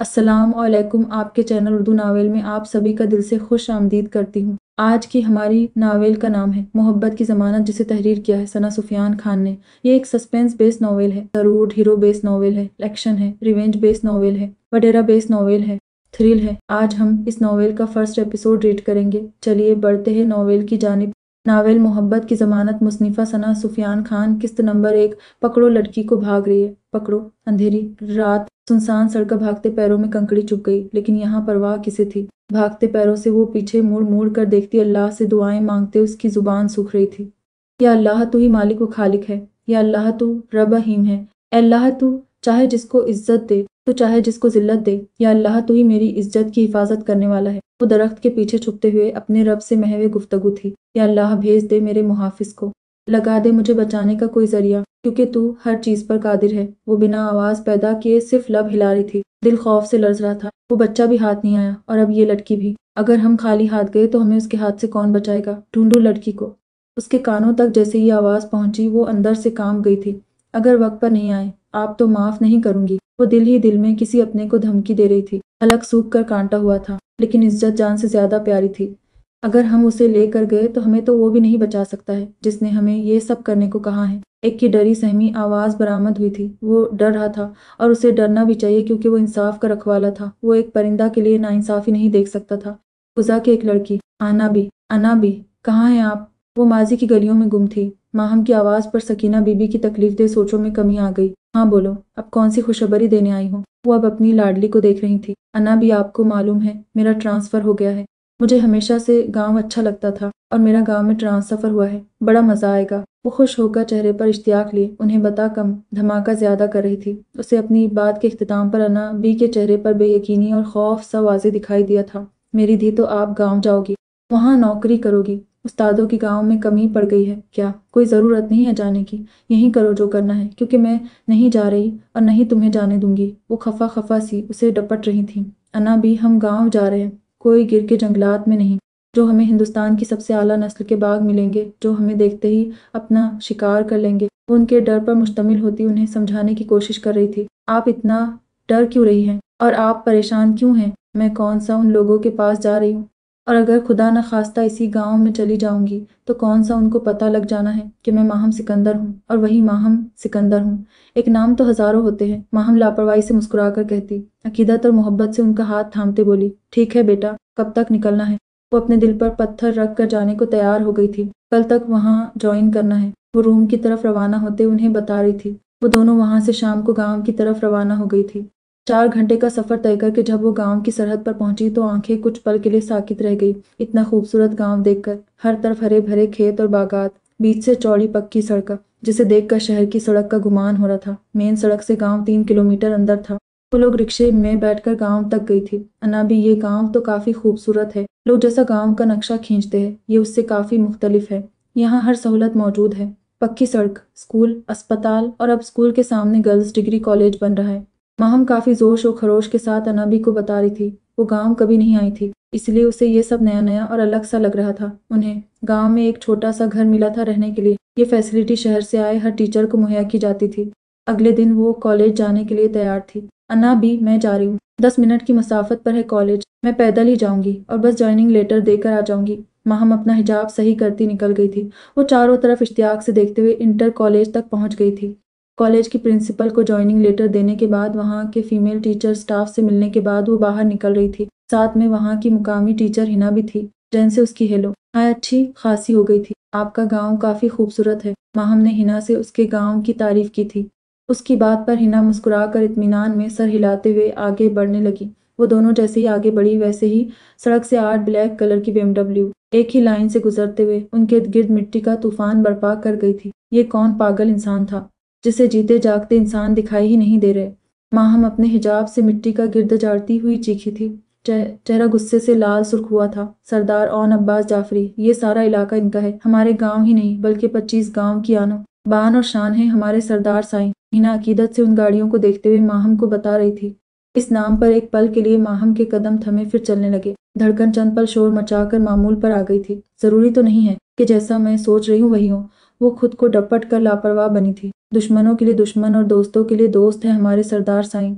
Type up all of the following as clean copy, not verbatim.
अस्सलाम वालेकुम। आपके चैनल उर्दू नावल में आप सभी का दिल से खुश आमदीद करती हूँ। आज की हमारी नावल का नाम है मोहब्बत की ज़मानत, जिसे तहरीर किया है सना सुफियान खान ने। ये एक सस्पेंस बेस्ड नावल है, रूड हीरो बेस्ड नावल है, एक्शन है, रिवेंज बेस्ड नावल है, वडेरा बेस्ड नावल है, थ्रिल है। आज हम इस नावल का फर्स्ट एपिसोड रीड करेंगे। चलिए बढ़ते हैं नावल की जानिब। नावल मोहब्बत की ज़मानत, मुसन्निफ़ा सना सुफियान खान। किस्त नंबर 1। पकड़ो लड़की को भाग रही है, पकड़ो। अंधेरी रात, सुनसान सड़क, भागते पैरों में कंकड़ी चुभ गई, लेकिन यहाँ परवाह किसे थी। भागते पैरों से वो पीछे मुड़ मुड़ कर देखती, अल्लाह से दुआएं मांगते उसकी जुबान सूख रही थी। या अल्लाह, तू ही मालिक व खालिक है। या अल्लाह, तू रब रहीम है। ए अल्लाह, तू चाहे जिसको इज्जत दे, तो चाहे जिसको जिल्लत दे। या अल्लाह, तू ही मेरी इज्जत की हिफाजत करने वाला है। वो दरख्त के पीछे छुपते हुए अपने रब से महवे गुफ्तगू थी। या अल्लाह, भेज दे मेरे मुहाफिज को, लगा दे मुझे बचाने का कोई जरिया, क्योंकि तू हर चीज पर कादिर है। वो बिना आवाज पैदा किए सिर्फ लब हिला रही थी। दिल खौफ से लर्ज रहा था। वो बच्चा भी हाथ नहीं आया, और अब ये लड़की भी। अगर हम खाली हाथ गए तो हमें उसके हाथ से कौन बचाएगा। ढूंढो लड़की को। उसके कानों तक जैसे ही आवाज पहुंची, वो अंदर से कांप गई थी। अगर वक्त पर नहीं आए, आप तो माफ नहीं करूंगी। वो दिल ही दिल में किसी अपने को धमकी दे रही थी। हलक सूख कर कांटा हुआ था, लेकिन इज्जत जान से ज्यादा प्यारी थी। अगर हम उसे लेकर गए तो हमें तो वो भी नहीं बचा सकता है जिसने हमें ये सब करने को कहा है। एक की डरी सहमी आवाज बरामद हुई थी। वो डर रहा था, और उसे डरना भी चाहिए, क्योंकि वो इंसाफ का रखवाला था। वो एक परिंदा के लिए नाइंसाफी नहीं देख सकता था। गुजा की एक लड़की, आना भी, कहाँ हैं आप। वो माजी की गलियों में गुम थी। माहम की आवाज पर सकीना बीबी की तकलीफदेह सोचों में कमी आ गई। हाँ बोलो, अब कौन सी खुशखबरी देने आई हो। वो अब अपनी लाडली को देख रही थी। अन्ना भी, आपको मालूम है मेरा ट्रांसफर हो गया है। मुझे हमेशा से गांव अच्छा लगता था, और मेरा गांव में ट्रांसफर हुआ है। बड़ा मजा आएगा। वो खुश होकर चेहरे पर इश्तियाक लिए उन्हें बता कम धमाका ज्यादा कर रही थी। उसे अपनी बात के इख्तिताम पर अन्ना बी के चेहरे पर बेयकीनी और खौफ सा वाज़े दिखाई दिया था। मेरी धी, तो आप गाँव जाओगी, वहाँ नौकरी करोगी। उस्तादों की गाँव में कमी पड़ गई है क्या। कोई ज़रूरत नहीं है जाने की, यहीं करो जो करना है, क्योंकि मैं नहीं जा रही और नहीं तुम्हें जाने दूंगी। वो खफा खफा सी उसे डपट रही थी। अन्ना भी, हम गाँव जा रहे हैं, कोई गिर के जंगलात में नहीं। जो हमें हिंदुस्तान की सबसे आला नस्ल के बाघ मिलेंगे, जो हमें देखते ही अपना शिकार कर लेंगे। वो उनके डर पर मुश्तमिल होती उन्हें समझाने की कोशिश कर रही थी। आप इतना डर क्यों रही हैं, और आप परेशान क्यों हैं। मैं कौन सा उन लोगों के पास जा रही हूँ, और अगर खुदा न खास्ता इसी गांव में चली जाऊंगी तो कौन सा उनको पता लग जाना है कि मैं माहम सिकंदर हूँ, और वही माहम सिकंदर हूँ। एक नाम तो हजारों होते हैं। माहम लापरवाही से मुस्कुराकर कहती। अकीदत और मोहब्बत से उनका हाथ थामते बोली, ठीक है बेटा, कब तक निकलना है। वो अपने दिल पर पत्थर रख कर जाने को तैयार हो गई थी। कल तक वहाँ ज्वाइन करना है। वो रूम की तरफ रवाना होते उन्हें बता रही थी। वो दोनों वहां से शाम को गांव की तरफ रवाना हो गई थी। 4 घंटे का सफर तय करके जब वो गांव की सरहद पर पहुंची तो आंखें कुछ पल के लिए साकित रह गई। इतना खूबसूरत गांव देखकर, हर तरफ हरे भरे खेत और बागात, बीच से चौड़ी पक्की सड़क, जिसे देखकर शहर की सड़क का गुमान हो रहा था। मेन सड़क से गांव 3 किलोमीटर अंदर था। वो लोग रिक्शे में बैठकर गांव तक गई थी। अन्ना भी, ये गांव तो काफी खूबसूरत है। लोग जैसा गांव का नक्शा खींचते हैं, ये उससे काफी मुख्तलिफ है। यहाँ हर सहूलत मौजूद है। पक्की सड़क, स्कूल, अस्पताल, और अब स्कूल के सामने गर्ल्स डिग्री कॉलेज बन रहा है। माहम काफी जोश और खरोश के साथ अनाबी को बता रही थी। वो गांव कभी नहीं आई थी, इसलिए उसे ये सब नया नया और अलग सा लग रहा था। उन्हें गांव में एक छोटा सा घर मिला था रहने के लिए। ये फैसिलिटी शहर से आए हर टीचर को मुहैया की जाती थी। अगले दिन वो कॉलेज जाने के लिए तैयार थी। अन्ना भी, मैं जा रही हूँ, 10 मिनट की मसाफत पर है कॉलेज। मैं पैदल ही जाऊंगी और बस ज्वाइनिंग लेटर देकर आ जाऊंगी। माहम अपना हिजाब सही करती निकल गई थी। वो चारों तरफ इश्तियाक से देखते हुए इंटर कॉलेज तक पहुंच गई थी। कॉलेज की प्रिंसिपल को ज्वाइनिंग लेटर देने के बाद, वहाँ के फीमेल टीचर स्टाफ से मिलने के बाद वो बाहर निकल रही थी। साथ में वहाँ की मुकामी टीचर हिना भी थी। जैन से उसकी हेलो हाय अच्छी खासी हो गई थी। आपका गांव काफी खूबसूरत है। माहम ने हिना से उसके गांव की तारीफ की थी। उसकी बात पर हिना मुस्कुराकर इत्मीनान में सर हिलाते हुए आगे बढ़ने लगी। वो दोनों जैसे ही आगे बढ़ी, वैसे ही सड़क से 8 ब्लैक कलर की BMW एक ही लाइन से गुजरते हुए उनके गिर्द मिट्टी का तूफान बर्पा कर गई थी। ये कौन पागल इंसान था जिसे जीते जागते इंसान दिखाई ही नहीं दे रहे। माहम अपने हिजाब से मिट्टी का गिर्द झाड़ती हुई चीखी थी। चेहरा गुस्से से लाल सुर्ख हुआ था। सरदार ओन अब्बास जाफरी, ये सारा इलाका इनका है। हमारे गांव ही नहीं बल्कि 25 गांव की आनो बान और शान है हमारे सरदार साईं। हिना अकीदत से उन गाड़ियों को देखते हुए माहम को बता रही थी। इस नाम पर एक पल के लिए माहम के कदम थमे, फिर चलने लगे। धड़कन चंद पल शोर मचाकर मामूल पर आ गई थी। जरूरी तो नहीं है कि जैसा मैं सोच रही हूँ वही हो। वो खुद को डपट कर लापरवाह बनी थी। दुश्मनों के लिए दुश्मन और दोस्तों के लिए दोस्त है हमारे सरदार साईं।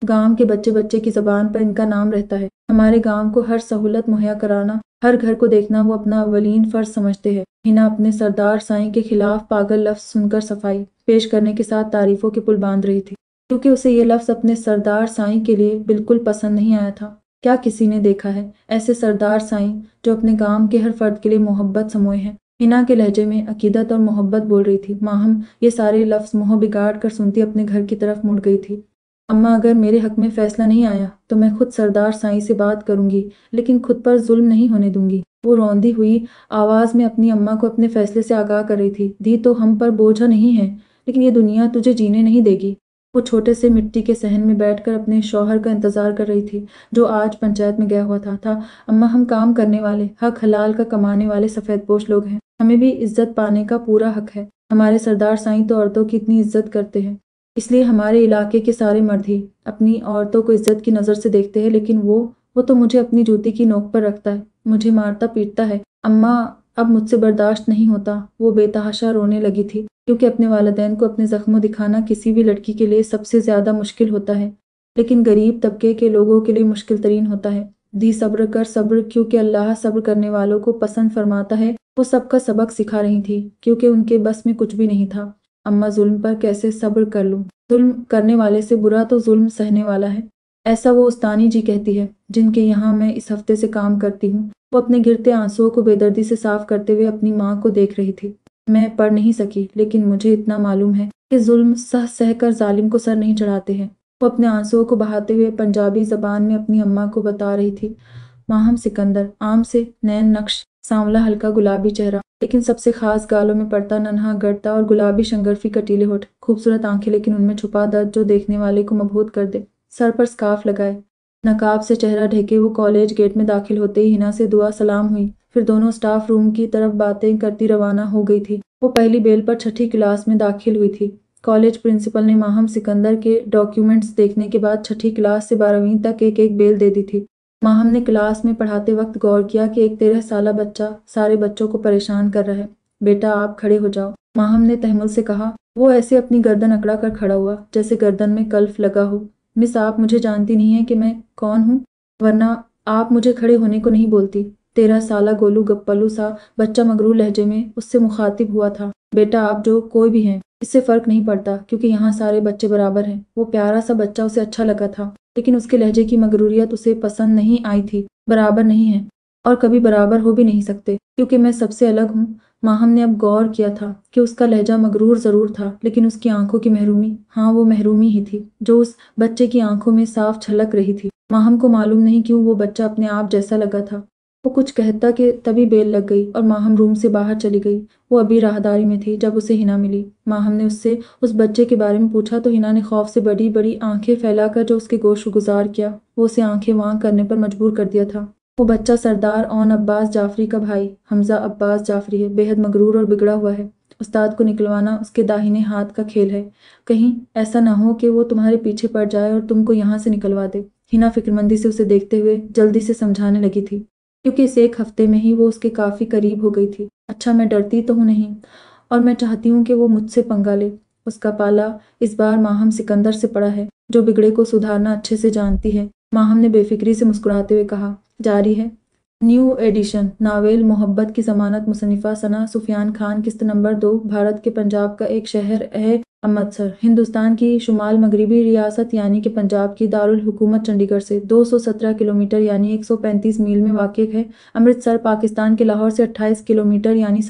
गांव के बच्चे बच्चे की ज़बान पर इनका नाम रहता है। हमारे गांव को हर सहूलत मुहैया कराना, हर घर को देखना वो अपना अवलीन फ़र्ज समझते हैं। हिना अपने सरदार साईं के खिलाफ पागल लफ्ज़ सुनकर सफाई पेश करने के साथ तारीफ़ों के पुल बांध रही थी, क्योंकि उसे ये लफ्ज़ अपने सरदार साईं के लिए बिल्कुल पसंद नहीं आया था। क्या किसी ने देखा है ऐसे सरदार साईं जो अपने गांव के हर फर्द के लिए मोहब्बत समोए हैं? हिना के लहजे में अकीदत और मोहब्बत बोल रही थी। माहम ये सारे लफ्ज़ मुँह बिगाड़ कर सुनती अपने घर की तरफ मुड़ गई थी। अम्मा, अगर मेरे हक में फैसला नहीं आया तो मैं खुद सरदार साईं से बात करूंगी, लेकिन खुद पर जुल्म नहीं होने दूंगी। वो रौंदी हुई आवाज़ में अपनी अम्मा को अपने फैसले से आगाह कर रही थी। दी तो हम पर बोझा नहीं है, लेकिन ये दुनिया तुझे जीने नहीं देगी। वो छोटे से मिट्टी के सहन में बैठकर अपने शौहर का इंतजार कर रही थी, जो आज पंचायत में गया हुआ था। अम्मा, हम काम करने वाले, हक हलाल का कमाने वाले सफ़ेदपोश लोग हैं। हमें भी इज्जत पाने का पूरा हक है। हमारे सरदार साईं तो औरतों की इतनी इज्जत करते हैं, इसलिए हमारे इलाके के सारे मर्द ही अपनी औरतों को इज्जत की नज़र से देखते हैं, लेकिन वो तो मुझे अपनी जूती की नोक पर रखता है, मुझे मारता पीटता है। अम्मा, अब मुझसे बर्दाश्त नहीं होता। वो बेतहाशा रोने लगी थी, क्योंकि अपने वालिदैन को अपने ज़ख्म दिखाना किसी भी लड़की के लिए सबसे ज़्यादा मुश्किल होता है, लेकिन गरीब तबके के लोगों के लिए मुश्किल तरीन होता है। दी सब्र कर सब्र, क्योंकि अल्लाह सब्र करने वालों को पसंद फरमाता है। वो सबका सबक सिखा रही थी, क्योंकि उनके बस में कुछ भी नहीं था। अम्मा, जुल्म पर कैसे सब्र कर लूं? जुल्म करने वाले से बुरा तो जुल्म सहने वाला है, ऐसा वो उस्तानी जी कहती है, जिनके यहाँ मैं इस हफ्ते से काम करती हूँ। वो अपने गिरते आंसुओं को बेदर्दी से साफ करते हुए अपनी माँ को देख रही थी। मैं पढ़ नहीं सकी, लेकिन मुझे इतना मालूम है कि जुल्म सह सह कर जालिम को सर नहीं चढ़ाते हैं। वो अपने आंसुओं को बहाते हुए पंजाबी जबान में अपनी अम्मा को बता रही थी। माहम सिकंदर, आम से नैन नक्श, सांवला हल्का गुलाबी चेहरा, लेकिन सबसे खास गालों में पड़ता नन्हा गड़ता और गुलाबी शंगरफी कटीले होठ, खूबसूरत आंखें, लेकिन उनमें छुपा दर्द जो देखने वाले को मबहूत कर दे। सर पर स्कार्फ लगाए, नकाब से चेहरा ढके वो कॉलेज गेट में दाखिल होते ही हिना से दुआ सलाम हुई, फिर दोनों स्टाफ रूम की तरफ बातें करती रवाना हो गई थी। वो पहली बेल पर छठी क्लास में दाखिल हुई थी। कॉलेज प्रिंसिपल ने माहम सिकंदर के डॉक्यूमेंट्स देखने के बाद छठी क्लास से 12वीं तक एक एक बेल दे दी थी। माहम ने क्लास में पढ़ाते वक्त गौर किया कि एक 13 साला बच्चा सारे बच्चों को परेशान कर रहा है। बेटा, आप खड़े हो जाओ, माहम ने तहम्मुल से कहा। वो ऐसे अपनी गर्दन अकड़ा कर खड़ा हुआ जैसे गर्दन में कल्फ लगा हो। मिस, आप मुझे जानती नहीं है कि मैं कौन हूँ, वरना आप मुझे खड़े होने को नहीं बोलती। 13 साला गोलू गप्पलू सा बच्चा मगरूर लहजे में उससे मुखातिब हुआ था। बेटा, आप जो कोई भी हैं, इससे फ़र्क नहीं पड़ता, क्योंकि यहाँ सारे बच्चे बराबर हैं। वो प्यारा सा बच्चा उसे अच्छा लगा था, लेकिन उसके लहजे की मगरूरियत उसे पसंद नहीं आई थी। बराबर नहीं है, और कभी बराबर हो भी नहीं सकते, क्योंकि मैं सबसे अलग हूँ। माहम ने अब गौर किया था कि उसका लहजा मगरूर ज़रूर था, लेकिन उसकी आंखों की महरूमी, हाँ वो महरूमी ही थी, जो उस बच्चे की आंखों में साफ छलक रही थी। माहम को मालूम नहीं क्यों वो बच्चा अपने आप जैसा लगा था। वो कुछ कहता कि तभी बेल लग गई और माहम रूम से बाहर चली गई। वो अभी राहदारी में थी जब उसे हिना मिली। माहम ने उससे उस बच्चे के बारे में पूछा तो हिना ने खौफ से बड़ी बड़ी आंखें फैलाकर जो उसके गोश गुजार किया, वो उसे आंखें वां करने पर मजबूर कर दिया था। वो बच्चा सरदार ओन अब्बास जाफरी का भाई हमजा अब्बास जाफरी है। बेहद मगरूर और बिगड़ा हुआ है। उस्ताद को निकलवाना उसके दाहिने हाथ का खेल है। कहीं ऐसा ना हो कि वो तुम्हारे पीछे पड़ जाए और तुमको यहाँ से निकलवा दे। हिना फिक्रमंदी से उसे देखते हुए जल्दी से समझाने लगी थी, क्योंकि इस एक हफ्ते में ही वो उसके काफ़ी करीब हो गई थी। अच्छा, मैं डरती तो हूँ नहीं, और मैं चाहती हूँ कि वो मुझसे पंगा ले। उसका पाला इस बार माहम सिकंदर से पड़ा है, जो बिगड़े को सुधारना अच्छे से जानती है। माहम ने बेफिक्री से मुस्कुराते हुए कहा। जारी है। न्यू एडिशन नावेल मोहब्बत की ज़मानत। मुसन्निफ़ा सना सुफियान खान। किस्त नंबर 2। भारत के पंजाब का एक शहर है अमृतसर, हिंदुस्तान की शुमाल मगरबी रियासत यानी कि पंजाब की दारुल हुकूमत चंडीगढ़ से 217 किलोमीटर यानी 135 मील में वाक़ है। अमृतसर पाकिस्तान के लाहौर से 28 किलोमीटर यानी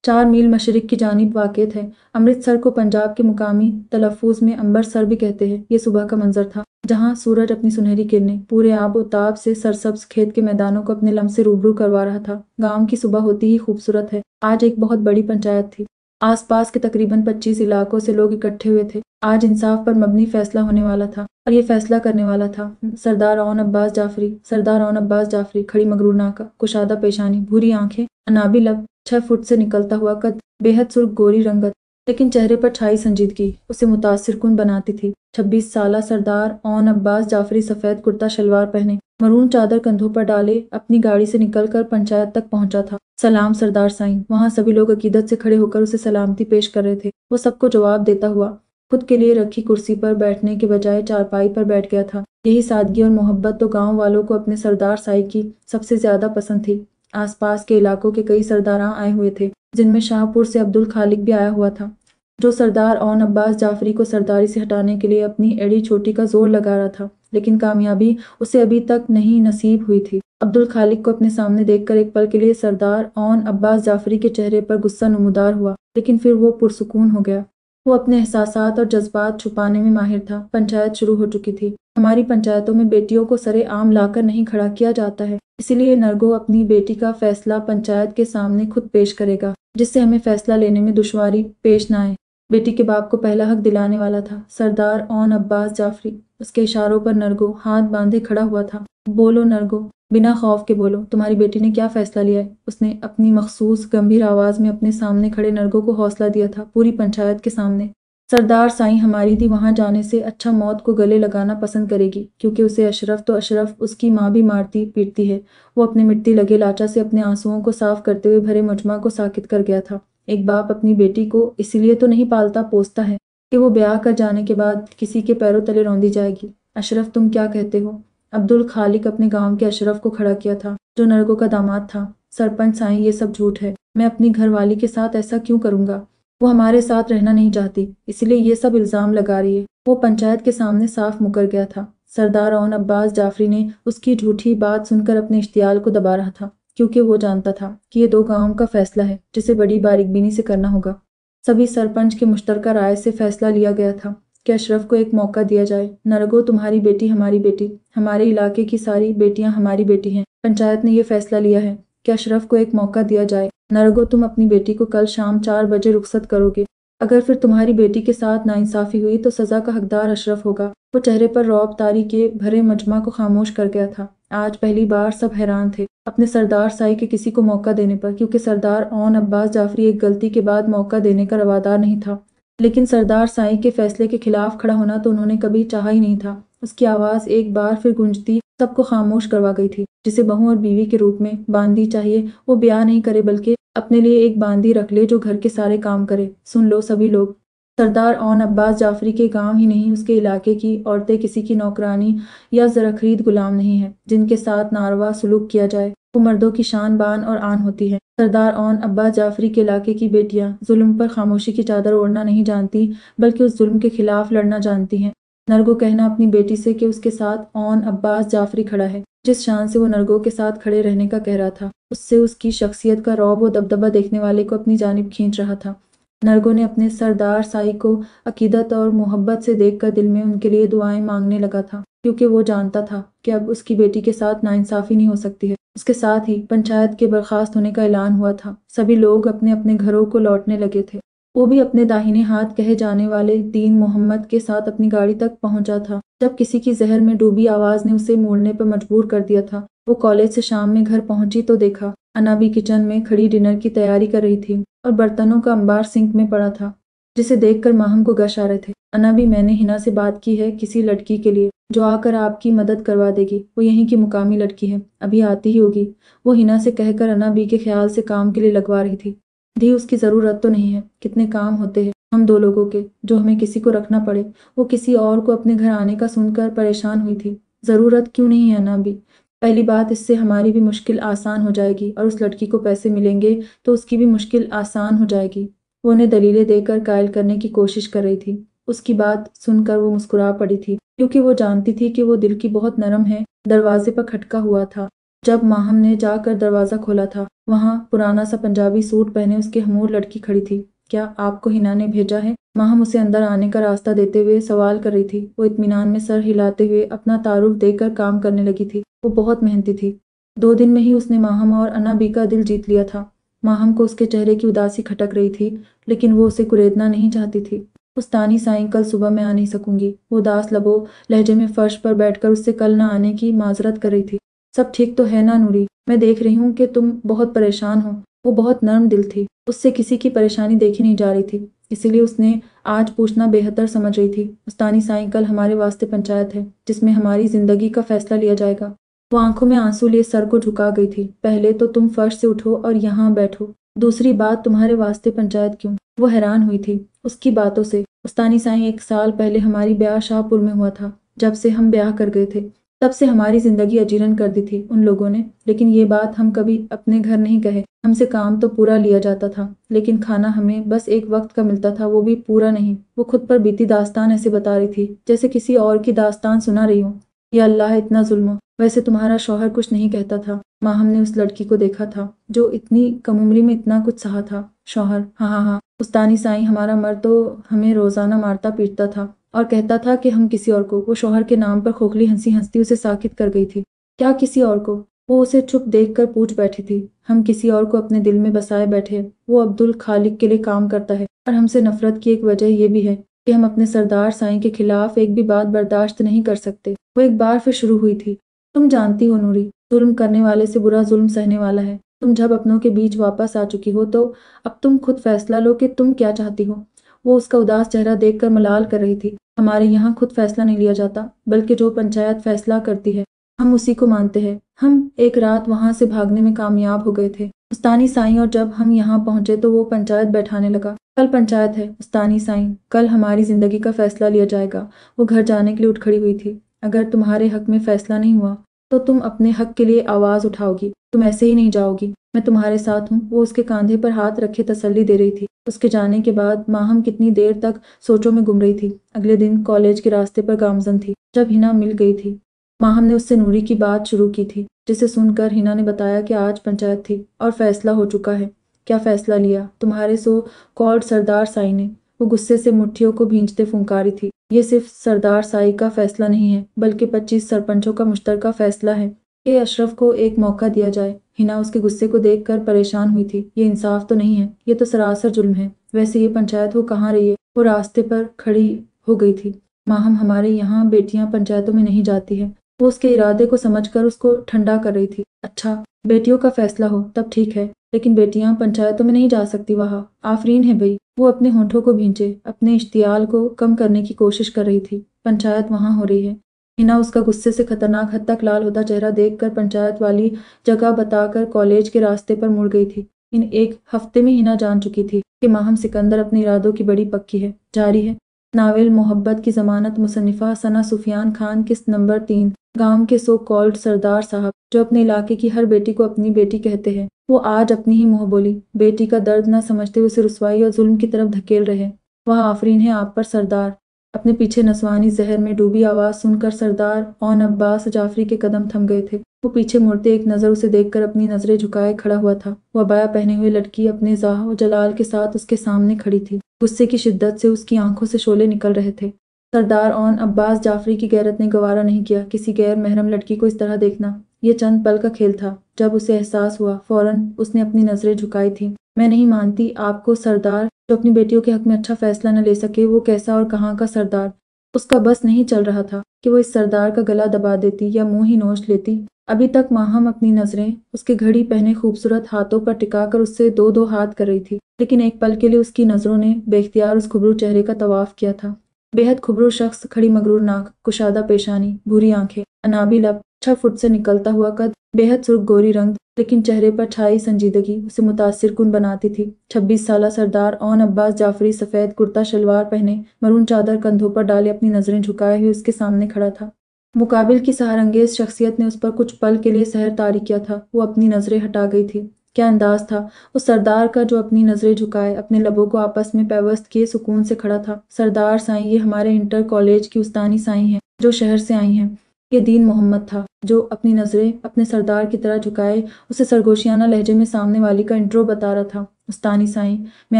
4 मील मशरिक़ की जानिब वाक़ है। अमृतसर को पंजाब के मुकामी तलफ़्फ़ुज़ में अंबरसर भी कहते हैं। ये सुबह का मंजर था, जहाँ सूरज अपनी सुनहरी किरणें पूरे आबोताब से सरसब्ज़ खेत के मैदानों को अपने लम्ह से रूबरू करवा रहा था। गांव की सुबह होती ही खूबसूरत है। आज एक बहुत बड़ी पंचायत थी। आसपास के तकरीबन 25 इलाकों से लोग इकट्ठे हुए थे। आज इंसाफ पर मबनी फैसला होने वाला था, और ये फैसला करने वाला था सरदार ओन अब्बास जाफरी। सरदार ओन अब्बास जाफरी, खड़ी मगरूर नाका, कुशादा पेशानी, भूरी आंखें, अनाबी लब, 6 फुट से निकलता हुआ कद, बेहद सुर्ख गोरी रंगत, लेकिन चेहरे पर छाई संजीदगी उसे मुतासिरकुन बनाती थी। 26 साला सरदार ओन अब्बास जाफरी सफ़ेद कुर्ता शलवार पहने, मरून चादर कंधों पर डाले अपनी गाड़ी से निकलकर पंचायत तक पहुंचा था। सलाम सरदार साईं। वहां सभी लोग अकीदत से खड़े होकर उसे सलामती पेश कर रहे थे। वो सबको जवाब देता हुआ खुद के लिए रखी कुर्सी पर बैठने के बजाय चारपाई पर बैठ गया था। यही सादगी और मोहब्बत तो गांव वालों को अपने सरदार साई की सबसे ज्यादा पसंद थी। आसपास के इलाकों के कई सरदारां आए हुए थे, जिनमें शाहपुर से अब्दुल खालिक भी आया हुआ था, जो सरदार औन अब्बास जाफरी को सरदारी से हटाने के लिए अपनी एड़ी चोटी का जोर लगा रहा था, लेकिन कामयाबी उसे अभी तक नहीं नसीब हुई थी। अब्दुल खालिक को अपने सामने देखकर एक पल के लिए सरदार औन अब्बास जाफरी के चेहरे पर गुस्सा नमूदार हुआ, लेकिन फिर वो पुरसुकून हो गया। वो अपने एहसासात और जज्बात छुपाने में माहिर था। पंचायत शुरू हो चुकी थी। हमारी पंचायतों में बेटियों को सरे आम लाकर नहीं खड़ा किया जाता है, इसीलिए नरगो अपनी बेटी का फैसला पंचायत के सामने खुद पेश करेगा, जिससे हमें फैसला लेने में दुश्वारी पेश न आए। बेटी के बाप को पहला हक दिलाने वाला था सरदार औन अब्बास जाफरी। उसके इशारों पर नरगो हाथ बांधे खड़ा हुआ था। बोलो नरगो, बिना खौफ के बोलो, तुम्हारी बेटी ने क्या फैसला लिया है? उसने अपनी मखसूस गंभीर आवाज में अपने सामने खड़े नरगो को हौसला दिया था, पूरी पंचायत के सामने। सरदार साईं हमारी दी वहां जाने से अच्छा मौत को गले लगाना पसंद करेगी, क्योंकि उसे अशरफ उसकी माँ भी मारती पीटती है। वो अपने मिट्टी लगे लाचा से अपने आंसुओं को साफ करते हुए भरे मुजमा को साकित कर गया था। एक बाप अपनी बेटी को इसलिए तो नहीं पालता पोसता है कि वो ब्याह कर जाने के बाद किसी के पैरों तले रौंदी जाएगी। अशरफ, तुम क्या कहते हो? अब्दुल खालिक अपने गांव के अशरफ को खड़ा किया था, जो नरगो का दामाद था। सरपंच साईं, ये सब झूठ है। मैं अपनी घरवाली के साथ ऐसा क्यों करूंगा? वो हमारे साथ रहना नहीं चाहती, इसलिए ये सब इल्जाम लगा रही है। वो पंचायत के सामने साफ मुकर गया था। सरदार औन अब्बास जाफरी ने उसकी झूठी बात सुनकर अपने इश्तियाल को दबा रहा था, क्योंकि वो जानता था कि ये दो गांव का फैसला है, जिसे बड़ी बारीकबीनी से करना होगा। सभी सरपंच के मुश्तरका राय से फैसला लिया गया था कि अशरफ को एक मौका दिया जाए। नरगो, तुम्हारी बेटी हमारी बेटी, हमारे इलाके की सारी बेटियां हमारी बेटी हैं। पंचायत ने यह फैसला लिया है कि अशरफ को एक मौका दिया जाए। नरगो, तुम अपनी बेटी को कल शाम 4 बजे रुखसत करोगे। अगर फिर तुम्हारी बेटी के साथ नाइंसाफी हुई तो सजा का हकदार अशरफ होगा। वो चेहरे पर रौब तारी के भरे मजमा को खामोश कर गया था। आज पहली बार सब हैरान थे अपने सरदार साई के किसी को मौका देने पर, क्योंकि सरदार औन अब्बास जाफरी एक गलती के बाद मौका देने का रवादार नहीं था। लेकिन सरदार साई के फैसले के खिलाफ खड़ा होना तो उन्होंने कभी चाहा ही नहीं था। उसकी आवाज एक बार फिर गूंजती सबको खामोश करवा गई थी। जिसे बहू और बीवी के रूप में बांदी चाहिए, वो ब्याह नहीं करे बल्कि अपने लिए एक बांदी रख ले जो घर के सारे काम करे। सुन लो सभी लोग, सरदार औन अब्बास जाफरी के गांव ही नहीं, उसके इलाके की औरतें किसी की नौकरानी या ज़रख़रीद गुलाम नहीं है जिनके साथ नारवा सुलूक किया जाए। वो मर्दों की शान बान और आन होती है। सरदार औन अब्बास जाफरी के इलाके की बेटियां जुल्म पर खामोशी की चादर ओढ़ना नहीं जानती, बल्कि उस जुल्म के खिलाफ लड़ना जानती हैं। नरगो कहना अपनी बेटी से कि उसके साथ औन अब्बास जाफरी खड़ा है, जिस शान से वो नरगो के साथ खड़े रहने का कह रहा था, उससे उसकी शख्सियत का रौब व दबदबा देखने वाले को अपनी जानिब खींच रहा था। नरगो ने अपने सरदार साई को अकीदत और मोहब्बत से देखकर दिल में उनके लिए दुआएं मांगने लगा था, क्योंकि वो जानता था कि अब उसकी बेटी के साथ नाइंसाफी नहीं हो सकती है। उसके साथ ही पंचायत के बर्खास्त होने का ऐलान हुआ था। सभी लोग अपने अपने घरों को लौटने लगे थे। वो भी अपने दाहिने हाथ कहे जाने वाले दीन मोहम्मद के साथ अपनी गाड़ी तक पहुंचा था, जब किसी की जहर में डूबी आवाज ने उसे मुड़ने पर मजबूर कर दिया था। वो कॉलेज से शाम में घर पहुंची तो देखा अना भी किचन में खड़ी डिनर की तैयारी कर रही थी और बर्तनों का अंबार सिंक में पड़ा था, जिसे देखकर माहम को गश आ रहे थे। अना भी, मैंने हिना से बात की है किसी लड़की के लिए जो आकर आपकी मदद करवा देगी। वो यहीं की मुकामी लड़की है, अभी आती ही होगी। वो हिना से कहकर अना बी के ख्याल से काम के लिए लगवा रही थी। धी, उसकी ज़रूरत तो नहीं है, कितने काम होते हैं हम दो लोगों के, जो हमें किसी को रखना पड़े। वो किसी और को अपने घर आने का सुनकर परेशान हुई थी। ज़रूरत क्यों नहीं है अना बी? पहली बात, इससे हमारी भी मुश्किल आसान हो जाएगी और उस लड़की को पैसे मिलेंगे तो उसकी भी मुश्किल आसान हो जाएगी। वो उन्हें दलीलें देकर कायल करने की कोशिश कर रही थी। उसकी बात सुनकर वो मुस्कुरा पड़ी थी, क्योंकि वो जानती थी कि वो दिल की बहुत नरम है। दरवाजे पर खटका हुआ था। जब माहम ने जाकर दरवाज़ा खोला था, वहाँ पुराना सा पंजाबी सूट पहने उसकी हमूर लड़की खड़ी थी। क्या आपको हिना ने भेजा है? माहम उसे अंदर आने का रास्ता देते हुए सवाल कर रही थी। वो इत्मीनान में सर हिलाते हुए अपना तारुफ देकर काम करने लगी थी। वो बहुत मेहनती थी। 2 दिन में ही उसने माहम और अना बी का दिल जीत लिया था। माहम को उसके चेहरे की उदासी खटक रही थी, लेकिन वो उसे कुरेदना नहीं चाहती थी। उस्तानी साईं, कल सुबह मैं आ नहीं सकूंगी। वो उदास लबो लहजे में फर्श पर बैठकर उससे कल न आने की माजरत कर रही थी। सब ठीक तो है ना नूरी? मैं देख रही हूँ कि तुम बहुत परेशान हो। वो बहुत नर्म दिल थी, उससे किसी की परेशानी देखी नहीं जा रही थी, इसीलिए उसने आज पूछना बेहतर समझ रही थी। उस्तानी साईं, कल हमारे वास्ते पंचायत है, जिसमें हमारी जिंदगी का फैसला लिया जाएगा। वो आंखों में आंसू लिए सर को झुका गई थी। पहले तो तुम फर्श से उठो और यहाँ बैठो। दूसरी बात, तुम्हारे वास्ते पंचायत क्यों? वो हैरान हुई थी उसकी बातों से। उस्तानी साईं, 1 साल पहले हमारी ब्याह शाहपुर में हुआ था। जब से हम ब्याह कर गए थे तब से हमारी जिंदगी अजीरन कर दी थी उन लोगों ने। लेकिन ये बात हम कभी अपने घर नहीं कहे। हमसे काम तो पूरा लिया जाता था, लेकिन खाना हमें बस एक वक्त का मिलता था, वो भी पूरा नहीं। वो खुद पर बीती दास्तान ऐसे बता रही थी जैसे किसी और की दास्तान सुना रही हो। या अल्लाह, इतना जुल्म! वैसे तुम्हारा शौहर कुछ नहीं कहता था माँ? हमने उस लड़की को देखा था जो इतनी कम उम्री में इतना कुछ सहा था। शौहर? हाँ हाँ हाँ उस्तानी साईं, हमारा मर्द तो हमें रोजाना मारता पीटता था और कहता था कि हम किसी और को। वो शौहर के नाम पर खोखली हंसी हंसती उसे साकित कर गई थी। क्या किसी और को? वो उसे चुप देख कर पूछ बैठी थी। हम किसी और को अपने दिल में बसाए बैठे। वो अब्दुल खालिक के लिए काम करता है और हमसे नफरत की एक वजह ये भी है कि हम अपने सरदार साईं के खिलाफ एक भी बात बर्दाश्त नहीं कर सकते। वो एक बार फिर शुरू हुई थी। तुम जानती हो नूरी, जुल्म करने वाले से बुरा जुल्म सहने वाला है। तुम जब अपनों के बीच वापस आ चुकी हो तो अब तुम खुद फैसला लो कि तुम क्या चाहती हो। वो उसका उदास चेहरा देखकर मलाल कर रही थी। हमारे यहाँ खुद फैसला नहीं लिया जाता, बल्कि जो पंचायत फैसला करती है हम उसी को मानते हैं। हम एक रात वहां से भागने में कामयाब हो गए थे उस्तानी साईं, और जब हम यहाँ पहुंचे तो वो पंचायत बैठाने लगा। कल पंचायत है उस्तानी साईं, कल हमारी जिंदगी का फैसला लिया जाएगा। वो घर जाने के लिए उठ खड़ी हुई थी। अगर तुम्हारे हक में फैसला नहीं हुआ तो तुम अपने हक के लिए आवाज उठाओगी। तुम ऐसे ही नहीं जाओगी, मैं तुम्हारे साथ हूँ। वो उसके कांधे पर हाथ रखे तसल्ली दे रही थी। उसके जाने के बाद माहम कितनी देर तक सोचों में गुम रही थी। अगले दिन कॉलेज के रास्ते पर गामजन थी जब हिना मिल गई थी। माहम ने उससे नूरी की बात शुरू की थी, जिसे सुनकर हिना ने बताया कि आज पंचायत थी और फैसला हो चुका है। क्या फैसला लिया? तुम्हारे सो कॉल्ड सरदार साईं ने। वो गुस्से से मुट्ठियों को भींचते फुंकारी थी। ये सिर्फ सरदार साईं का फैसला नहीं है, बल्कि 25 सरपंचों का मुश्तरका फैसला है कि अशरफ को एक मौका दिया जाए। हिना उसके गुस्से को देखकर परेशान हुई थी। ये इंसाफ तो नहीं है, ये तो सरासर जुल्म है। वैसे ये पंचायत हो कहाँ रही है? वो रास्ते पर खड़ी हो गई थी। माहम, हमारे यहाँ बेटियां पंचायतों में नहीं जाती है। वो उसके इरादे को समझकर उसको ठंडा कर रही थी। अच्छा, बेटियों का फैसला हो तब ठीक है, लेकिन बेटियां पंचायतों में नहीं जा सकती। वहाँ आफरीन है भाई। वो अपने होंठों को भींचे अपने इश्तियाल को कम करने की कोशिश कर रही थी। पंचायत वहाँ हो रही है। हिना उसका गुस्से से खतरनाक हद तक लाल होता चेहरा देखकर पंचायत वाली जगह बताकर कॉलेज के रास्ते पर मुड़ गई थी। इन एक हफ्ते में हिना जान चुकी थी कि माहम सिकंदर अपने इरादों की बड़ी पक्की है। जारी है नावल मोहब्बत की जमानत। मुसन्निफा सना सुफियान खान, किस्त नंबर 3। गांव के सो कॉल्ड सरदार साहब, जो अपने इलाके की हर बेटी को अपनी बेटी कहते हैं, वो आज अपनी ही मुंह बोली बेटी का दर्द न समझते हुए उसे रुसवाई और जुल्म की तरफ धकेल रहे। वह आफरीन है आप पर सरदार। अपने पीछे नस्वानी जहर में डूबी आवाज सुनकर सरदार औन अब्बास जाफरी के कदम थम गए थे। वो पीछे मुड़ते एक नजर उसे देखकर अपनी नजरें झुकाए खड़ा हुआ था। वो अबाया पहने हुए लड़की अपने जाह और जलाल के साथ उसके सामने खड़ी थी। गुस्से की शिद्दत से उसकी आंखों से शोले निकल रहे थे। सरदार औन अब्बास जाफरी की गैरत ने गवारा नहीं किया किसी गैर महरम लड़की को इस तरह देखना। ये चंद पल का खेल था। जब उसे एहसास हुआ फौरन उसने अपनी नजरें झुकाई थी। मैं नहीं मानती आपको सरदार जो अपनी बेटियों के हक में अच्छा फैसला न ले सके। वो कैसा और कहाँ का सरदार? उसका बस नहीं चल रहा था कि वो इस सरदार का गला दबा देती या मुंह ही नोच लेती। अभी तक माहम अपनी नजरें उसके घड़ी पहने खूबसूरत हाथों पर टिकाकर उससे दो दो हाथ कर रही थी, लेकिन एक पल के लिए उसकी नजरों ने बेख्तियार उस खुबरू चेहरे का तवाफ किया था। बेहद खुबरू शख्स, खड़ी मगरूर नाक, कुशादा पेशानी, भूरी आंखें, अनाबी लब, 6 फुट से निकलता हुआ कद, बेहद सुर्ख गोरी रंग, लेकिन चेहरे पर छाई संजीदगी उसे मुतासिर कुन बनाती थी। 26 साला सरदार औन अब्बास जाफरी सफेद कुर्ता शलवार पहने, मरून चादर कंधों पर डाले अपनी नजरें झुकाए हुए उसके सामने खड़ा था। मुकाबिल की सहरंगेज शख्सियत ने उस पर कुछ पल के लिए सहर तारी किया था। वो अपनी नजरें हटा गई थी। क्या अंदाज था उस सरदार का जो अपनी नजरें झुकाए अपने लबों को आपस में पैवस्त किए सुकून से खड़ा था। सरदार साईं, ये हमारे इंटर कॉलेज की उस्तानी साईं हैं जो शहर से आई हैं। ये दीन मोहम्मद था जो अपनी नजरें अपने सरदार की तरह झुकाए उसे सरगोशियाना लहजे में सामने वाली का इंट्रो बता रहा था। उस्तानी साईं, मैं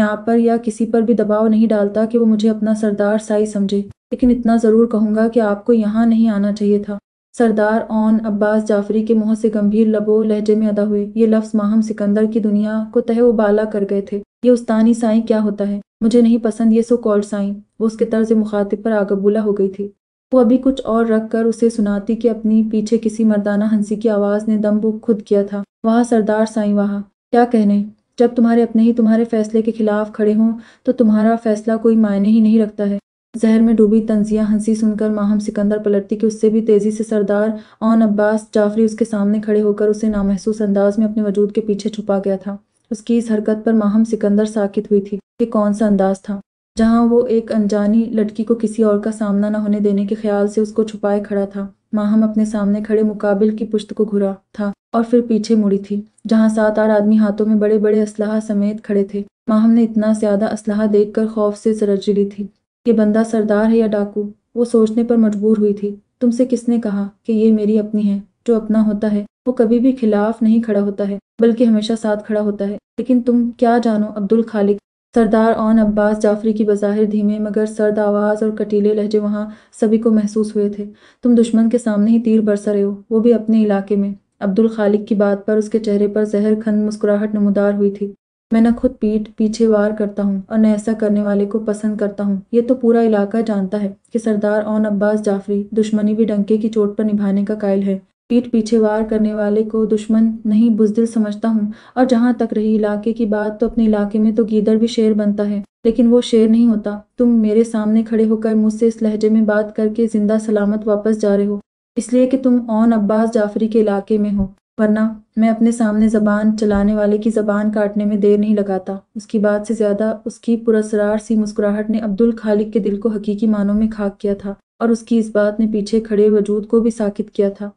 आप पर या किसी पर भी दबाव नहीं डालता कि वो मुझे अपना सरदार साईं समझे, लेकिन इतना जरूर कहूंगा कि आपको यहाँ नहीं आना चाहिए था। सरदार औन अब्बास जाफरी के मुंह से गंभीर लबो लहजे में अदा हुए ये लफ्ज माहम सिकंदर की दुनिया को तहे उबाला कर गए थे। ये उस्तानी साईं क्या होता है? मुझे नहीं पसंद ये सो कॉल्ड साईं। वो उसके तर्ज मुखातिब पर आगबूला हो गई थी। वो अभी कुछ और रख कर उसे सुनाती कि अपनी पीछे किसी मर्दाना हंसी की आवाज ने दम खुद किया था। वहाँ सरदार साईं, वहाँ क्या कहने? जब तुम्हारे अपने ही तुम्हारे फैसले के खिलाफ खड़े हों तो तुम्हारा फैसला कोई मायने ही नहीं रखता है। जहर में डूबी तंजिया हंसी सुनकर माहम सिकंदर पलटती कि उससे भी तेजी से सरदार औन अब्बास जाफरी उसके सामने खड़े होकर उसे नामहसूस अंदाज में अपने वजूद के पीछे छुपा गया था। اس کی اس حرکت پر ماہم سکندر ساکت ہوئی تھی کہ کون سا انداز تھا جہاں وہ ایک انجانی لڑکی کو کسی اور کا سامنا نہ ہونے دینے کے خیال سے اس کو چھپائے کھڑا تھا۔ ماہم اپنے سامنے کھڑے مقابل کی پشت کو گھورا تھا اور پھر پیچھے مڑی تھی جہاں 7-8 آدمی ہاتھوں میں بڑے بڑے اسلحہ سمیت کھڑے تھے۔ ماہم نے اتنا زیادہ اسلحہ دیکھ کر خوف سے سرج لی تھی۔ یہ بندہ سردار ہے یا ڈاکو؟ وہ سوچنے پر مجبور ہوئی تھی۔ تم سے کس نے کہا کہ یہ میری اپنی ہے؟ جو اپنا ہوتا ہے وہ کبھی بھی خلاف نہیں کھڑا ہوتا ہے بلکہ ہمیشہ ساتھ کھڑا ہوتا ہے۔ لیکن تم کیا جانو عبدالخالق؟ سردار اون عباس جعفری کی بظاہر دھیمے مگر سرد آواز اور کٹیلے لہجے وہاں سبھی کو محسوس ہوئے تھے۔ تم دشمن کے سامنے ہی تیر برسا رہے ہو، وہ بھی اپنے علاقے میں۔ عبدالخالق کی بات پر اس کے چہرے پر زہر کھند مسکراہٹ نمودار ہوئی تھی۔ میں نہ خود پیچھے وار کرتا ہوں اور نہ ایسا کرنے والے کو پسند کرتا ہوں۔ یہ تو پورا علاقہ جانتا ہے کہ سردار اون عباس جعفری دشمنی بھی ڈنکے کی چوٹ پر نبھانے کا قائل ہے۔ پیچھے وار کرنے والے کو دشمن نہیں بزدل سمجھتا ہوں، اور جہاں تک رہی علاقے کی بات تو اپنے علاقے میں تو گیدڑ بھی شیر بنتا ہے، لیکن وہ شیر نہیں ہوتا۔ تم میرے سامنے کھڑے ہو کر مجھ سے اس لہجے میں بات کر کے زندہ سلامت واپس جا رہے ہو اس لیے کہ تم اون عباس جعفری کے علاقے میں ہو، ورنہ میں اپنے سامنے زبان چلانے والے کی زبان کاٹنے میں دیر نہیں لگاتا۔ اس کی بات سے زیادہ اس کی پراسرار سی مسکراہٹ نے عبدالخالق کے دل کو حقیقی معنوں میں خاک کیا تھا، اور اس کی اس بات نے پیچھے کھڑے وجود کو بھی ساکت کیا تھا۔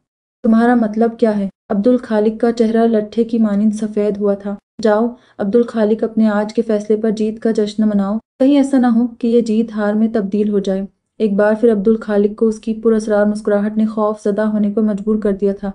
تمہارا مطلب کیا ہے؟ عبدالخالق کا چہرہ لٹھے کی مانند سفید ہوا تھا۔ جاؤ عبدالخالق، اپنے آج کے فیصلے پر جیت کا جشن مناؤ، کہیں ایسا نہ ہو کہ یہ جیت ہار میں تبدیل ہو جائے۔ ایک بار پھر عبدالخالق کو اس کی پراسرار مسکراہٹ نے خوف زدہ ہونے پر مجبور کر دیا تھا۔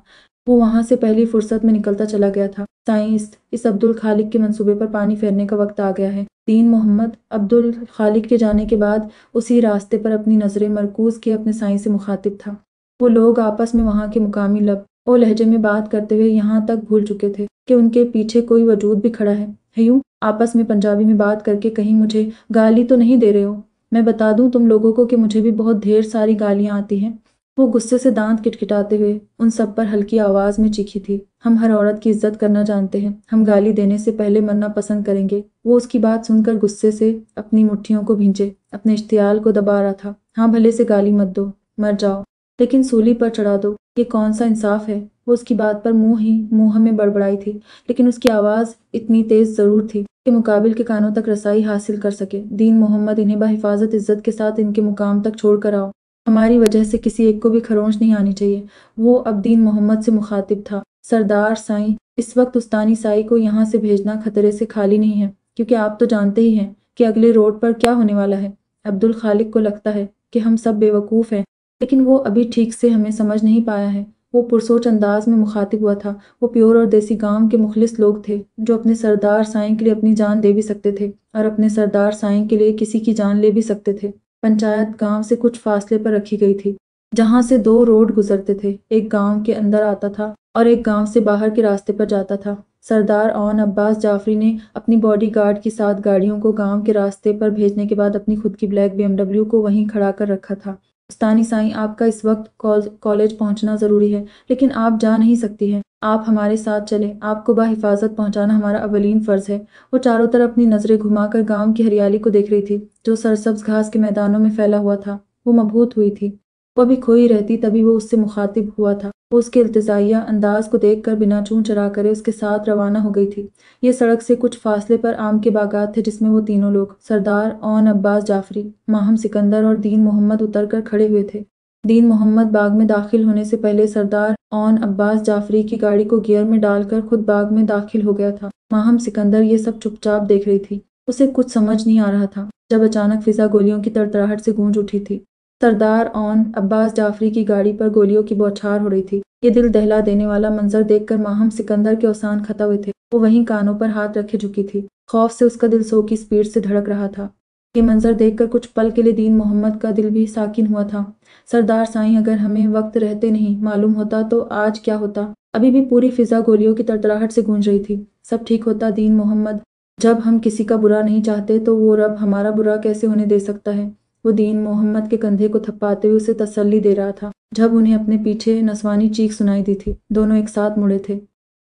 وہ وہاں سے پہلی فرصت میں نکلتا چلا گیا تھا۔ سائیں، اس عبدالخالق کے منصوبے پر پانی پھیرنے کا وقت آ گیا ہے۔ دین محمد عبدالخالق کے جانے کے بعد اسی راستے پر اپنی نظریں مرکوز کیے اپنے سائیں سے مخاطب تھا۔ وہ لوگ آپس میں وہاں کے مقامی لب او لہجے میں بات کرتے ہوئے یہاں تک بھول چکے تھے کہ ان کے پیچھے کوئی وجود بھی کھڑا ہے۔ ہیوں آپس میں پنجابی میں بات کر کے کہیں مجھے گالی تو نہیں دے رہے ہو؟ میں بتا دوں تم لوگوں کو کہ مجھے بھی بہت ڈھیر ساری گالیاں آتی ہیں۔ وہ غصے سے دانت کٹکھٹاتے ہوئے ان سب پر ہلکی آواز میں چیخی تھی۔ ہم ہر عورت کی عزت کرنا جانتے ہیں، ہم گالی دینے سے پہلے مرنا پسند کریں گے۔ وہ اس کی بات سن کر غصے سے اپنی مٹھیوں کو بھینچے اپنے اشتعال کو دبا رہا تھا۔ ہاں بھلے سے گالی مت دو، مر جاؤ، لیکن سولی پر چڑھا دو، یہ کون سا انصاف ہے؟ وہ اس کی بات پر منہ میں بڑبڑائی تھی، لیکن اس کی آواز اتنی تیز ضرور تھی کہ مقابل کے کانوں تک رسائی حاصل کر سکے۔ دین محمد، انہیں بحفاظت عزت کے ساتھ ان کے مقام تک چھوڑ کر آؤ، ہماری وجہ سے کسی ایک کو بھی خروش نہیں آنی چاہیے۔ وہ اب دین محمد سے مخاطب تھا۔ سردار سائیں، اس وقت استانی سائی کو یہاں سے بھیجنا خطرے سے خالی نہیں ہے، کیونکہ آپ تو جانتے ہی ہیں کہ اگلے روڈ پر کیا ہونے والا ہے۔ عبدالخالق کو لگتا ہے کہ ہم سب بے وقوف ہیں، لیکن وہ ابھی ٹھیک سے ہمیں سمجھ نہیں پایا ہے۔ وہ پرسوچ انداز میں مخاطب ہوا تھا۔ وہ پیور اور دیسی گاؤں کے مخلص لوگ تھے جو اپنے سردار سائیں کے لیے اپنی جان دے بھی سکتے تھے اور اپنے سردار سائیں کے لیے کسی کی جان لے بھی سکتے تھے۔ پنچایت گاؤں سے کچھ فاصلے پر رکھی گئی تھی، جہاں سے 2 روڈ گزرتے تھے، ایک گاؤں کے اندر آتا تھا اور ایک گاؤں سے باہر کے راستے پر جاتا تھا۔ سردار اون عباس جعفری نے اپنی باڈی گارڈ کی 7 گاڑیوں کو گاؤں کے راستے پر بھیجنے کے بعد اپنی خود کی بلیک BMW کو وہیں کھڑا کر رکھا تھا۔ استانی سائیں، آپ کا اس وقت کالج پہنچنا ضروری ہے، لیکن آپ جا نہیں سکتی ہیں۔ آپ ہمارے ساتھ چلیں، آپ کو بحفاظت پہنچانا ہمارا اولین فرض ہے۔ وہ چاروں طرف اپنی نظریں گھما کر گاؤں کی ہریالی کو دیکھ رہی تھی جو سرسبز گھاس کے میدانوں میں پھیلا ہوا تھا۔ وہ مبہوت ہوئی تھی، وہ ابھی کھوئی رہتی تبھی وہ اس سے مخاطب ہوا تھا۔ وہ اس کے التجائیہ انداز کو دیکھ کر بنا چون چرا کرے اس کے ساتھ روانہ ہو گئی تھی۔ یہ سڑک سے کچھ فاصلے پر آم کے باغات تھے جس میں وہ تینوں لوگ، سردار اون عباس جعفری، ماہم سکندر اور دین محمد اتر کر کھڑے ہوئے تھے۔ دین محمد باغ میں داخل ہونے سے پہلے سردار اون عباس جعفری کی گاڑی کو گیئر میں ڈال کر خود باغ میں داخل ہو گیا تھا۔ ماہم سکندر یہ سب چپ چاپ دیکھ رہی تھی، اسے کچھ سمجھ نہیں آ رہا تھا جب اچانک فضا گولیوں کی تڑتڑاہٹ سے گونج اٹھی تھی۔ سردار اون عباس جعفری کی گاڑی پر گولیوں کی بوچھار ہو رہی تھی۔ یہ دل دہلا دینے والا منظر دیکھ کر ماہم سکندر کے اوسان کھتا ہوئے تھے۔ وہ وہیں کانوں پر ہاتھ رکھے جھکی تھی، خوف سے اس کا دل 100 کی سپیڈ سے دھڑک رہا تھا۔ یہ منظر دیکھ کر کچھ پل کے لیے دین محمد کا دل بھی ساکن ہوا تھا۔ سردار سائیں، اگر ہمیں وقت رہتے نہیں معلوم ہوتا تو آج کیا ہوتا؟ ابھی بھی پوری فضا گولیوں کی تڑتڑاہٹ سے گونج رہی تھی۔ سب ٹھیک ہوتا دین محمد، جب ہم کسی کا برا نہیں چاہتے تو وہ رب ہمارا برا کیسے ہونے دے سکتا ہے؟ وہ دین محمد کے کندھے کو تھپاتے ہوئے اسے تسلی دے رہا تھا جب انہیں اپنے پیچھے نسوانی چیخ سنائی دی تھی۔ دونوں ایک ساتھ مڑے تھے،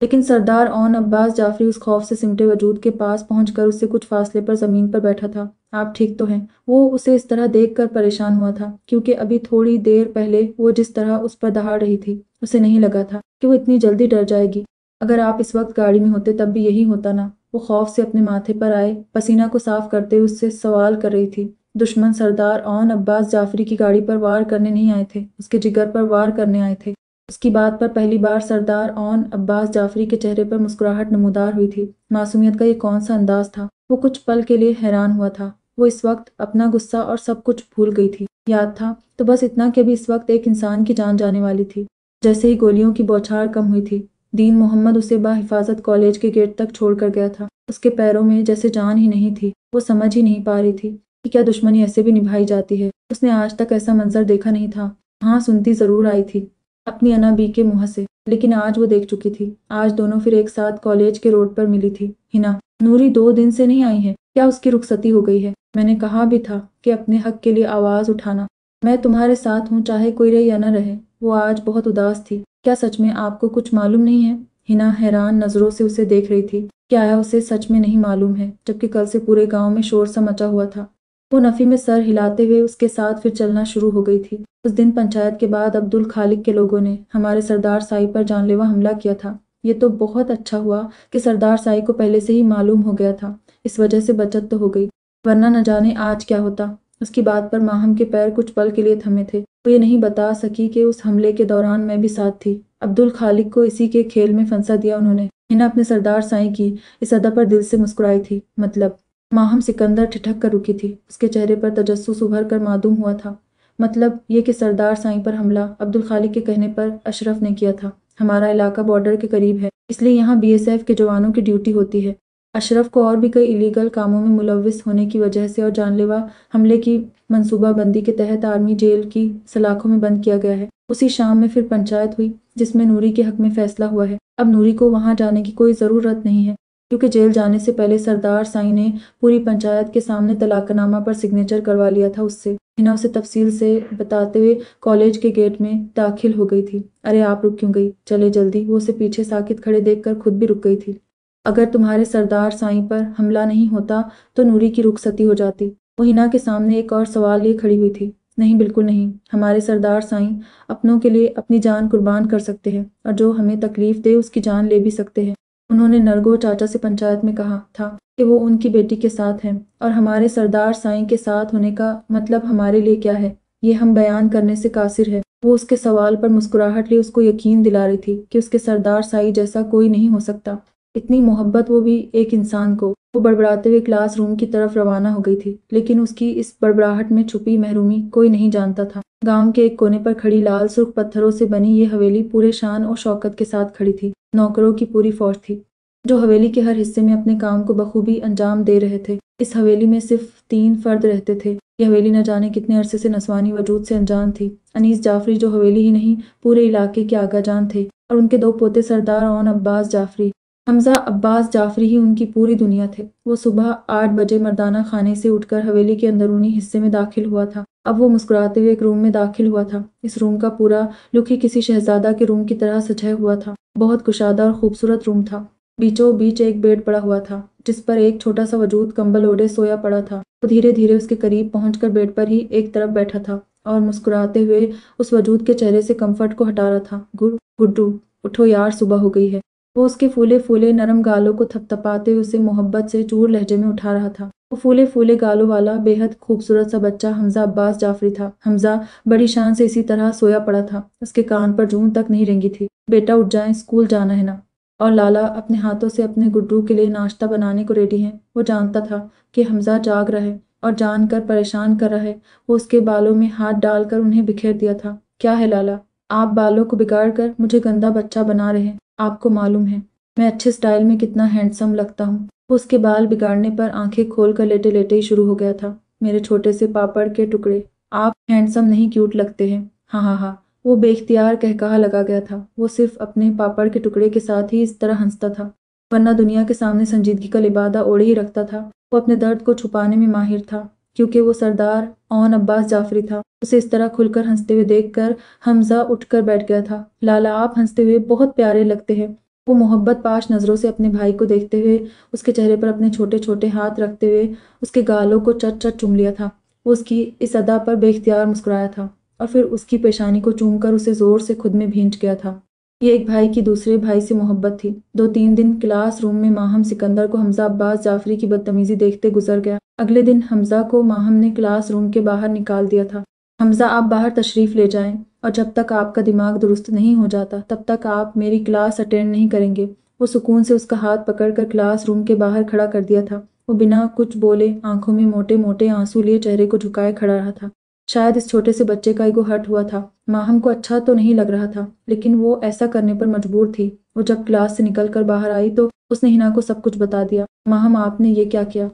لیکن سردار اون عباس جعفری اس خوف سے سمٹے وجود کے پاس پہنچ کر اس سے کچھ فاصلے پر زمین پر بیٹھا تھا۔ آپ ٹھیک تو ہیں؟ وہ اسے اس طرح دیکھ کر پریشان ہوا تھا کیونکہ ابھی تھوڑی دیر پہلے وہ جس طرح اس پر دہاڑ رہی تھی اسے نہیں لگا تھا کہ وہ اتنی جلدی ڈر جائے گی۔ اگر آپ اس وقت گاڑی میں ہوتے تب بھی یہی ہوتا نا؟ वो खौफ से अपने माथे पर आए पसीना को साफ करते हुए उससे सवाल कर रही थी। दुश्मन सरदार औन अब्बास जाफरी की गाड़ी पर वार करने नहीं आए थे, उसके जिगर पर वार करने आए थे। उसकी बात पर पहली बार सरदार औन अब्बास जाफरी के चेहरे पर मुस्कुराहट नमूदार हुई थी। मासूमियत का ये कौन सा अंदाज था? वो कुछ पल के लिए हैरान हुआ था। वो इस वक्त अपना गुस्सा और सब कुछ भूल गई थी। याद था तो बस इतना कि अभी इस वक्त एक इंसान की जान जाने वाली थी। जैसे ही गोलियों की बौछार कम हुई थी, दीन मोहम्मद उसे बाहिफाजत कॉलेज के गेट तक छोड़कर गया था। उसके पैरों में जैसे जान ही नहीं थी। वो समझ ही नहीं पा रही थी कि क्या दुश्मनी ऐसे भी निभाई जाती है। उसने आज तक ऐसा मंजर देखा नहीं था। हाँ, सुनती जरूर आई थी अपनी अनाबी के मुंह से, लेकिन आज वो देख चुकी थी। आज दोनों फिर एक साथ कॉलेज के रोड पर मिली थी। हिना, नूरी 2 दिन से नहीं आई है, क्या उसकी रुखसती हो गई है? मैंने कहा भी था कि अपने हक के लिए आवाज उठाना। मैं तुम्हारे साथ हूँ, चाहे कोई रहे या न रहे। वो आज बहुत उदास थी। क्या सच में आपको कुछ मालूम नहीं है? हिना हैरान नजरों से उसे देख रही थी। क्या उसे सच में नहीं मालूम है, जबकि कल से पूरे गांव में शोर सा मचा हुआ था। वो नफी में सर हिलाते हुए उसके साथ फिर चलना शुरू हो गई थी। उस दिन पंचायत के बाद अब्दुल खालिक के लोगों ने हमारे सरदार साई पर जानलेवा हमला किया था। ये तो बहुत अच्छा हुआ कि सरदार साई को पहले से ही मालूम हो गया था। इस वजह से बचत तो हो गई, वरना न जाने आज क्या होता। उसकी बात पर माहम के पैर कुछ पल के लिए थमे थे। वो ये नहीं बता सकी कि उस हमले के दौरान मैं भी साथ थी। अब्दुल खालिक को इसी के खेल में फंसा दिया उन्होंने। हिना अपने सरदार साईं की इस अदा पर दिल से मुस्कुराई थी। मतलब? माहम सिकंदर ठिठक कर रुकी थी। उसके चेहरे पर तजस्सुस उभर कर मासूम हुआ था। मतलब ये कि सरदार साईं पर हमला अब्दुल खालिक के कहने पर अशरफ ने किया था। हमारा इलाका बॉर्डर के करीब है, इसलिए यहाँ बीएसएफ के जवानों की ड्यूटी होती है। अशरफ को और भी कई इलीगल कामों में मुलव्विस होने की वजह से और जानलेवा हमले की मंसूबाबंदी के तहत आर्मी जेल की सलाखों में बंद किया गया है। उसी शाम में फिर पंचायत हुई जिसमें नूरी के हक में फैसला हुआ है। अब नूरी को वहां जाने की कोई ज़रूरत नहीं है, क्योंकि जेल जाने से पहले सरदार साईं ने पूरी पंचायत के सामने तलाकनामा पर सिग्नेचर करवा लिया था उससे। हिना उसे तफसील से बताते हुए कॉलेज के गेट में दाखिल हो गई थी। अरे आप रुक क्यों गई? चले जल्दी। वो उसे पीछे साकित खड़े देखकर खुद भी रुक गई थी। अगर तुम्हारे सरदार साईं पर हमला नहीं होता तो नूरी की रुखसती हो जाती। वो हिना के सामने एक और सवाल लिए खड़ी हुई थी। नहीं, बिल्कुल नहीं। हमारे सरदार साईं अपनों के लिए अपनी जान कुर्बान कर सकते हैं, और जो हमें तकलीफ दे उसकी जान ले भी सकते हैं। उन्होंने नरगो चाचा से पंचायत में कहा था कि वो उनकी बेटी के साथ हैं, और हमारे सरदार साईं के साथ होने का मतलब हमारे लिए क्या है, ये हम बयान करने से कासिर है। वो उसके सवाल पर मुस्कुराहट लिए उसको यकीन दिला रही थी कि उसके सरदार साईं जैसा कोई नहीं हो सकता। इतनी मोहब्बत, वो भी एक इंसान को। वो बड़बड़ाते हुए क्लासरूम की तरफ रवाना हो गई थी, लेकिन उसकी इस बड़बड़ाहट में छुपी महरूमी कोई नहीं जानता था। गांव के एक कोने पर खड़ी लाल सुर्ख पत्थरों से बनी ये हवेली पूरे शान और शौकत के साथ खड़ी थी। नौकरों की पूरी फौज थी जो हवेली के हर हिस्से में अपने काम को बखूबी अंजाम दे रहे थे। इस हवेली में सिर्फ 3 फर्द रहते थे। ये हवेली न जाने कितने अरसे से नस्वानी वजूद से अनजान थी। अनीस जाफरी, जो हवेली ही नहीं पूरे इलाके के आगाजान थे, और उनके 2 पोते सरदार औन अब्बास जाफरी। हमजा अब्बास जाफरी ही उनकी पूरी दुनिया थे। वो सुबह 8 बजे मर्दाना खाने से उठकर हवेली के अंदरूनी हिस्से में दाखिल हुआ था। अब वो मुस्कुराते हुए एक रूम में दाखिल हुआ था। इस रूम का पूरा लुक ही किसी शहजादा के रूम की तरह सजा हुआ था। बहुत कुशादा और खूबसूरत रूम था। बीचों बीच एक बेड पड़ा हुआ था, जिस पर एक छोटा सा वजूद कंबल ओढ़े सोया पड़ा था। वो धीरे धीरे उसके करीब पहुंचकर बेड पर ही एक तरफ बैठा था और मुस्कुराते हुए उस वजूद के चेहरे से कंफर्ट को हटा रहा था। गुड्डू, उठो यार, सुबह हो गई है। वो उसके फूले फूले नरम गालों को थपथपाते हुए उसे मोहब्बत से चूर लहजे में उठा रहा था। वो फूले फूले गालों वाला बेहद खूबसूरत सा बच्चा हमजा अब्बास जाफरी था। हमजा बड़ी शान से इसी तरह सोया पड़ा था। उसके कान पर जून तक नहीं रेंगी थी। बेटा उठ जाए, स्कूल जाना है ना। और लाला अपने हाथों से अपने गुड्डू के लिए नाश्ता बनाने को रेडी हैं। वो जानता था कि हमजा जाग रहा है और जानकर परेशान कर रहा है। वो उसके बालों में हाथ डालकर उन्हें बिखेर दिया था। क्या है लाला, आप बालों को बिगाड़ कर मुझे गंदा बच्चा बना रहे हैं। आपको मालूम है मैं अच्छे स्टाइल में कितना हैंडसम लगता हूँ। वो उसके बाल बिगाड़ने पर आंखें खोल कर लेटे लेटे ही शुरू हो गया था। मेरे छोटे से पापड़ के टुकड़े, आप हैंडसम नहीं क्यूट लगते हैं। हाँ हाँ हाँ, वो बेख्तियार कहकहा लगा गया था। वो सिर्फ अपने पापड़ के टुकड़े के साथ ही इस तरह हंसता था, वरना दुनिया के सामने संजीदगी का लिबादा ओढ़े ही रखता था। वो अपने दर्द को छुपाने में माहिर था, क्योंकि वो सरदार औन अब्बास जाफरी था। उसे इस तरह खुलकर हंसते हुए देखकर हमजा उठकर बैठ गया था। लाला, आप हंसते हुए बहुत प्यारे लगते हैं। वो मोहब्बत पाश नजरों से अपने भाई को देखते हुए उसके चेहरे पर अपने छोटे छोटे हाथ रखते हुए उसके गालों को चट चट चूम लिया था। वो उसकी इस अदा पर बेख्तियार मुस्कुराया था और फिर उसकी पेशानी को चूमकर उसे जोर से खुद में भींच गया था। یہ ایک بھائی کی دوسرے بھائی سے محبت تھی۔ 2-3 دن کلاس روم میں ماہم سکندر کو حمزہ عباس جعفری کی بدتمیزی دیکھتے گزر گیا۔ اگلے دن حمزہ کو ماہم نے کلاس روم کے باہر نکال دیا تھا۔ حمزہ آپ باہر تشریف لے جائیں اور جب تک آپ کا دماغ درست نہیں ہو جاتا تب تک آپ میری کلاس اٹینڈ نہیں کریں گے۔ وہ سکون سے اس کا ہاتھ پکڑ کر کلاس روم کے باہر کھڑا کر دیا تھا۔ وہ بنا کچھ بولے آنکھوں میں موٹے موٹے آنسو لیے چہرے کو جھکائے کھڑا رہا تھا۔ شاید اس چھوٹے سے بچے کا ایگو ہرٹ ہوا تھا۔ ماہم کو اچھا تو نہیں لگ رہا تھا لیکن وہ ایسا کرنے پر مجبور تھی۔ وہ جب کلاس سے نکل کر باہر آئی تو اس نے ہنا کو سب کچھ بتا دیا۔ ماہم آپ نے یہ کیا کیا؟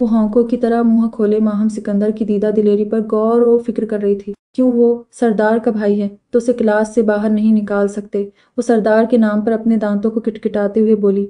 وہ ہونکوں کی طرح منہ کھولے ماہم سکندر کی دیدہ دلیری پر غور و فکر کر رہی تھی۔ کیوں وہ سردار کا بھائی ہے تو اسے کلاس سے باہر نہیں نکال سکتے؟ وہ سردار کے نام پر اپنے دانتوں کو کٹکٹاتے ہوئے بولی۔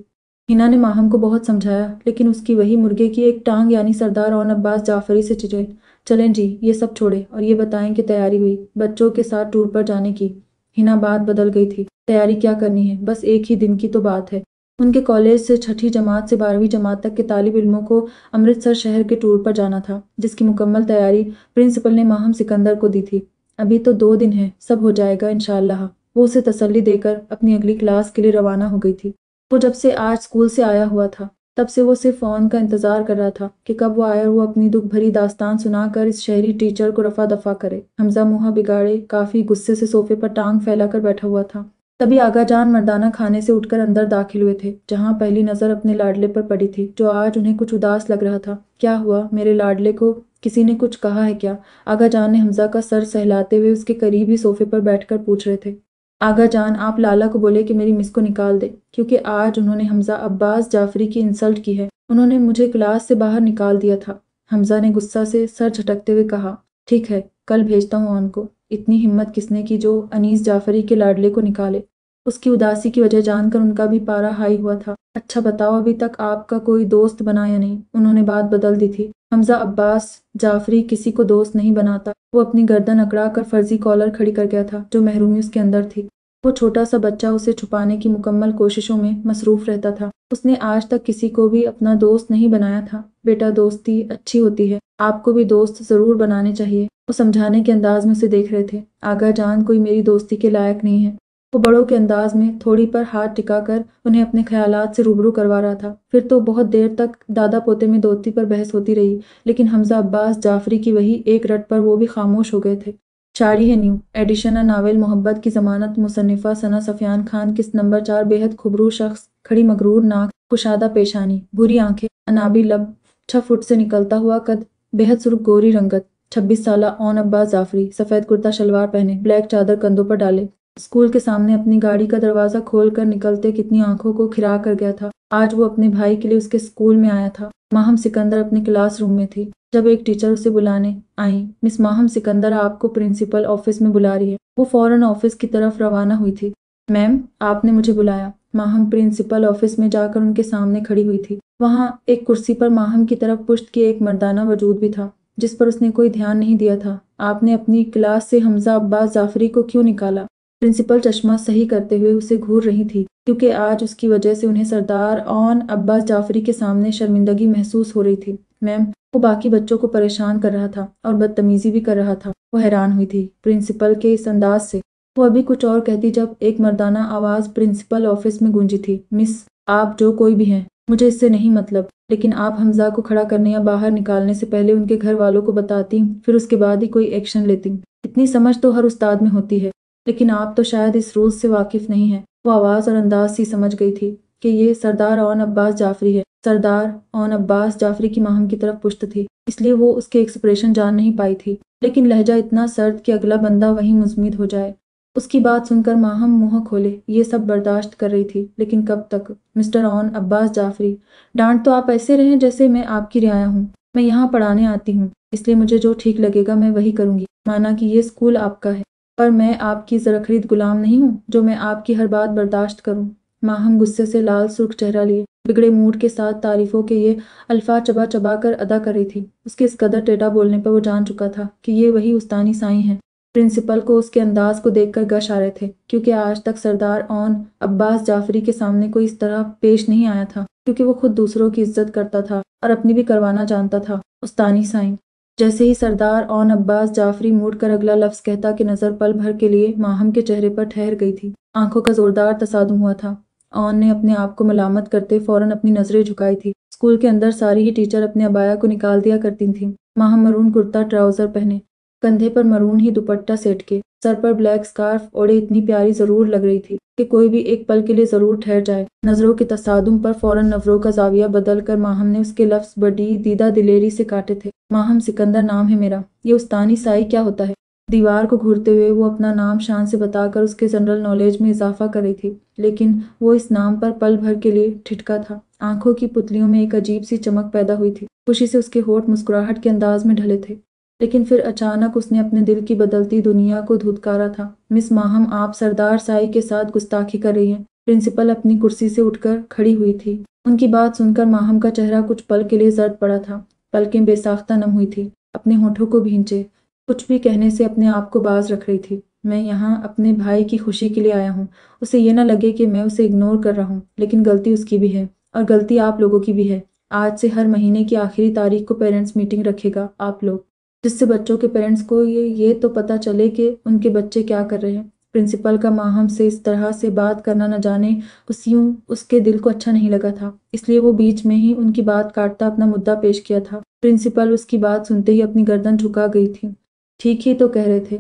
ہنا نے ماہم کو بہت سمجھایا لیکن اس کی وہی مرغے کی ایک ٹانگ یعنی سردار اون عباس جعفری سے چچل۔ چلیں جی یہ سب چھوڑے اور یہ بتائیں کہ تیاری ہوئی بچوں کے ساتھ ٹور پر جانے کی؟ ہنا بات بدل گئی تھی۔ تیاری کیا کرنی ہے، بس ایک ہی دن کی تو بات ہے۔ ان کے کالج سے 6ٹھی جماعت سے 12ویں جماعت تک کے طالب علموں کو امرتسر شہر کے ٹور پر جانا تھا جس کی مکمل تیاری پرنسپل نے ماہم سکندر کو دی تھی۔ ابھی تو 2 دن ہیں، سب ہو جائے گا انشاءاللہ۔ وہ اسے تسلی دے کر اپنی اگلی کلاس کے لیے روانہ ہو گئی تھی۔ وہ جب سے آج اسکول سے آیا ہوا تھا تب سے وہ صرف فون کا انتظار کر رہا تھا کہ کب وہ آئے اور وہ اپنی دکھ بھری داستان سنا کر اس شہری ٹیچر کو رفع دفع کرے۔ حمزہ منہ بگاڑے کافی غصے سے صوفے پر ٹانگ پھیلا کر بیٹھا ہوا تھا۔ تبھی آغا جان مردانہ کھانے سے اٹھ کر اندر داخل ہوئے تھے جہاں پہلی نظر اپنے لاڈلے پر پڑی تھی جو آج انہیں کچھ اداس لگ رہا تھا۔ کیا ہوا میرے لاڈلے کو، کسی نے کچھ کہا ہے کیا؟ آغا جان نے حمزہ کا سر سہلاتے ہوئے اس کے قریب ہی صوفے پر بیٹھ کر پوچھ رہے تھے۔ آغا جان آپ لالا کو بولے کہ میری مس کو نکال دے کیونکہ آج انہوں نے حمزہ عباس جعفری کی انسلٹ کی ہے۔ انہوں نے مجھے کلاس سے باہر نکال دیا تھا۔ حمزہ نے غصہ سے سر جھٹکتے ہوئے کہا۔ ٹھیک ہے کل بھیجتا ہوں ان کو۔ اتنی ہمت کس نے کی جو انیس جعفری کے لاڈلے کو نکالے؟ اس کی اداسی کی وجہ جان کر ان کا بھی پارا ہائی ہوا تھا۔ اچھا بتاؤ ابھی تک آپ کا کوئی دوست بنا یا نہیں؟ انہوں نے بات بدل دی تھی۔ حمزہ عباس جعفری کسی کو دوست نہیں بناتا۔ وہ اپنی گردن اکڑا کر فرضی کالر کھڑی کر گیا تھا جو محرومی اس کے اندر تھی۔ وہ چھوٹا سا بچہ اسے چھپانے کی مکمل کوششوں میں مصروف رہتا تھا۔ اس نے آج تک کسی کو بھی اپنا دوست نہیں بنایا تھا۔ بیٹا دوستی اچھی ہوتی ہے، آپ کو بھی دوست ضرور بنانے چاہیے۔ وہ سمجھانے کے انداز میں اسے دیکھ رہے تھے۔ آغا جان کوئی میری دوستی کے لائق نہیں ہے۔ وہ بڑوں کے انداز میں تھوڑی پر ہاتھ ٹکا کر انہیں اپنے خیالات سے روبرو کروا رہا تھا۔ پھر تو بہت دیر تک دادا پوتے میں دوستی پر بحث ہوتی رہی لیکن حمزہ عباس جعفری کی وہی ایک رٹ پر وہ بھی خاموش ہو گئے تھے۔ شاعری ہے نیو ایڈیشن ناول محبت کی ضمانت مصنفہ ثنا سفیان خان قسط نمبر 4 بے حد خبرو شخص، کھڑی مغرور ناک، کشادہ پیشانی، بھوری آنکھیں، انابی لب، 6 فٹ سے نکلتا ہوا قد، بے حد سرخ گوری رنگت، 26 سالہ اون عباس جعفری، سفید کرتا شلوار پہنے، بلیک چادر کندھوں پر ڈالے، اسکول کے سامنے اپنی گاڑی کا دروازہ کھول کر نکلتے کتنی آنکھوں کو کھرا کر گیا تھا۔ آج وہ اپنے بھائی کے لیے اس کے اسکول میں آیا تھا۔ ماہم سکندر اپنے کلاس روم میں تھی جب ایک ٹیچر اسے بلانے آئیں۔ مس ماہم سکندر آپ کو پرنسپل آفس میں بلا رہی ہے۔ وہ فوراً آفس کی طرف روانہ ہوئی تھی۔ میم آپ نے مجھے بلایا؟ ماہم پرنسپل آفس میں جا کر ان کے سامنے کھڑی ہوئی تھی۔ وہاں ایک کرسی پر ماہم کی طرف پشت کیے ایک مردانہ وجود بھی تھا جس پر اس نے کوئی دھیان نہیں دیا تھا۔ آپ نے اپنی کلاس سے حمزہ عباس جعفری کو کیوں نکالا؟ پرنسپل چشمہ صحیح کرتے ہوئے اسے گھور رہی تھی کیونکہ آج اس کی وجہ سے انہیں سردار اون عباس جعفری کے سامنے شرمندگی محسوس ہو رہی تھی۔ میم وہ باقی بچوں کو پریشان کر رہا تھا اور بدتمیزی بھی کر رہا تھا۔ وہ حیران ہوئی تھی پرنسپل کے اس انداز سے۔ وہ ابھی کچھ اور کہتی جب ایک مردانہ آواز پرنسپل آفس میں گونجی تھی۔ مس آپ جو کوئی بھی ہیں مجھے اس سے نہیں مطلب، لیکن آپ حمزہ کو کھڑا کرنے یا باہر نکالنے سے پہلے ان کے گھر والوں کو بتاتی پھر اس کے بعد ہی کوئی ایکشن لیتی۔ اتنی سمجھ تو ہر استاد میں ہوتی ہے لیکن آپ تو شاید اس رولز سے واقف نہیں ہیں۔ وہ آواز اور انداز سے سمجھ گئی تھی کہ یہ سردار اون عباس جعفری ہے۔ سردار اون عباس جعفری کی ماہم کی طرف پشت تھی اس لیے وہ اس کے ایکسپریشن جان نہیں پائی تھی لیکن لہجہ اتنا سرد کہ اگلا بندہ وہیں مزمد ہو جائے۔ اس کی بات سن کر ماہم منہ کھولے یہ سب برداشت کر رہی تھی لیکن کب تک؟ مسٹر اون عباس جعفری ڈانٹ تو آپ ایسے رہیں جیسے میں آپ کی رعایا ہوں۔ میں یہاں پڑھانے آتی ہوں اس لیے مجھے جو ٹھیک لگے گا میں وہی کروں گی۔ مانا کہ یہ اسکول آپ کا ہے پر میں آپ کی زرخرید غلام نہیں ہوں جو میں آپ کی ہر بات برداشت کروں۔ ماہم غصے سے لال سرخ چہرہ لیے بگڑے موڈ کے ساتھ تعریفوں کے یہ الفاظ چبا چبا کر ادا کر رہی تھی۔ اس کے اس قدر ٹیڑھا بولنے پر وہ جان چکا تھا کہ یہ وہی استانی سائیں ہیں۔ پرنسپل کو اس کے انداز کو دیکھ کر گش آ رہے تھے کیونکہ آج تک سردار اون عباس جعفری کے سامنے کوئی اس طرح پیش نہیں آیا تھا کیونکہ وہ خود دوسروں کی عزت کرتا تھا اور اپنی بھی کروانا جانتا تھا۔ استانی سائیں जैसे ही सरदार ऑन अब्बास जाफरी मुड़ कर अगला लफ्ज कहता कि नजर पल भर के लिए माहम के चेहरे पर ठहर गई थी। आंखों का जोरदार तसादुम हुआ था। ऑन ने अपने आप को मलामत करते फौरन अपनी नजरें झुकाई थी। स्कूल के अंदर सारी ही टीचर अपने अबाया को निकाल दिया करती थीं। माहम मरून कुर्ता ट्राउजर पहने, कंधे पर मरून ही दुपट्टा सेट के, सर पर ब्लैक स्कार्फ ओढ़े इतनी प्यारी जरूर लग रही थी कि कोई भी एक पल के लिए जरूर ठहर जाए। नजरों के तसादुम पर फौरन नजरों का जाविया बदल कर माहम ने उसके लफ्ज बड़ी दीदा दिलेरी से काटे थे। माहम, सिकंदर नाम है मेरा। ये उस्तानी साई क्या होता है? दीवार को घूरते हुए वो अपना नाम शान से बताकर उसके जनरल नॉलेज में इजाफा कर रही थी, लेकिन वो इस नाम पर पल भर के लिए ठिठका था। आंखों की पुतलियों में एक अजीब सी चमक पैदा हुई थी। खुशी से उसके होठ मुस्कुराहट के अंदाज में ढले थे, लेकिन फिर अचानक उसने अपने दिल की बदलती दुनिया को धुतकारा था। मिस माहम, आप सरदार साई के साथ गुस्ताखी कर रही हैं। प्रिंसिपल अपनी कुर्सी से उठकर खड़ी हुई थी। उनकी बात सुनकर माहम का चेहरा कुछ पल के लिए जर्द पड़ा था। पलकें बेसाख्ता नम हुई थी। अपने होठों को भींचे, कुछ भी कहने से अपने आप को बाज रख रही थी। मैं यहाँ अपने भाई की खुशी के लिए आया हूँ। उसे ये ना लगे कि मैं उसे इग्नोर कर रहा हूँ, लेकिन गलती उसकी भी है और गलती आप लोगों की भी है। आज से हर महीने की आखिरी तारीख को पेरेंट्स मीटिंग रखेगा आप लोग, जिससे बच्चों के पेरेंट्स को ये तो पता चले कि उनके बच्चे क्या कर रहे हैं। प्रिंसिपल का माहम से इस तरह से बात करना न जाने उसके दिल को अच्छा नहीं लगा था, इसलिए वो बीच में ही उनकी बात काटता अपना मुद्दा पेश किया था। प्रिंसिपल उसकी बात सुनते ही अपनी गर्दन झुका गई थी। ठीक ही तो कह रहे थे,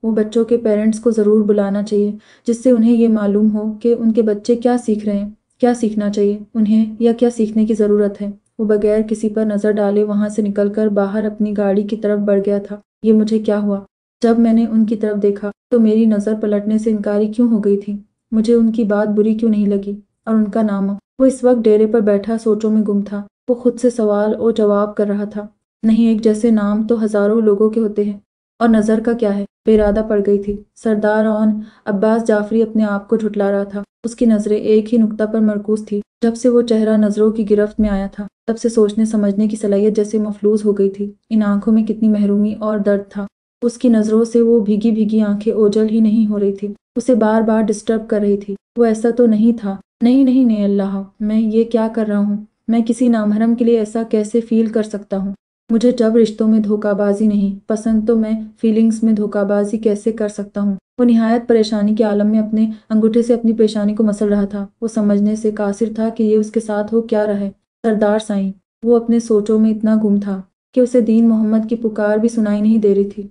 वो बच्चों के पेरेंट्स को ज़रूर बुलाना चाहिए, जिससे उन्हें ये मालूम हो कि उनके बच्चे क्या सीख रहे हैं, क्या सीखना चाहिए उन्हें या क्या सीखने की ज़रूरत है। वो बगैर किसी पर नज़र डाले वहां से निकलकर बाहर अपनी गाड़ी की तरफ बढ़ गया था। ये मुझे क्या हुआ? जब मैंने उनकी तरफ देखा तो मेरी नज़र पलटने से इनकारी क्यों हो गई थी? मुझे उनकी बात बुरी क्यों नहीं लगी? और उनका नाम? वो इस वक्त डेरे पर बैठा सोचों में गुम था। वो खुद से सवाल और जवाब कर रहा था। नहीं, एक जैसे नाम तो हजारों लोगों के होते हैं, और नज़र का क्या है? बेरादा पड़ गई थी। सरदार ऑन अब्बास जाफरी अपने आप को झुठला रहा था। उसकी नज़रें एक ही नुक्ता पर मरकूज थी। जब से वो चेहरा नज़रों की गिरफ्त में आया था, तब से सोचने समझने की सलाहियत जैसे मफलूज हो गई थी। इन आंखों में कितनी महरूमी और दर्द था। उसकी नज़रों से वो भीगी भीगी आंखें ओझल ही नहीं हो रही थी, उसे बार बार डिस्टर्ब कर रही थी। वो ऐसा तो नहीं था। नहीं नहीं नहीं, अल्लाह, मैं ये क्या कर रहा हूँ? मैं किसी नामहरम के लिए ऐसा कैसे फील कर सकता हूँ? मुझे जब रिश्तों में धोखाबाजी नहीं पसंद तो मैं फीलिंग्स में धोखाबाजी कैसे कर सकता हूँ? वो निहायत परेशानी के आलम में अपने अंगूठे से अपनी पेशानी को मसल रहा था। वो समझने से कासिर था कि ये उसके साथ हो क्या रहा है। सरदार साईं। वो अपने सोचों में इतना गुम था कि उसे दीन मोहम्मद की पुकार भी सुनाई नहीं दे रही थी।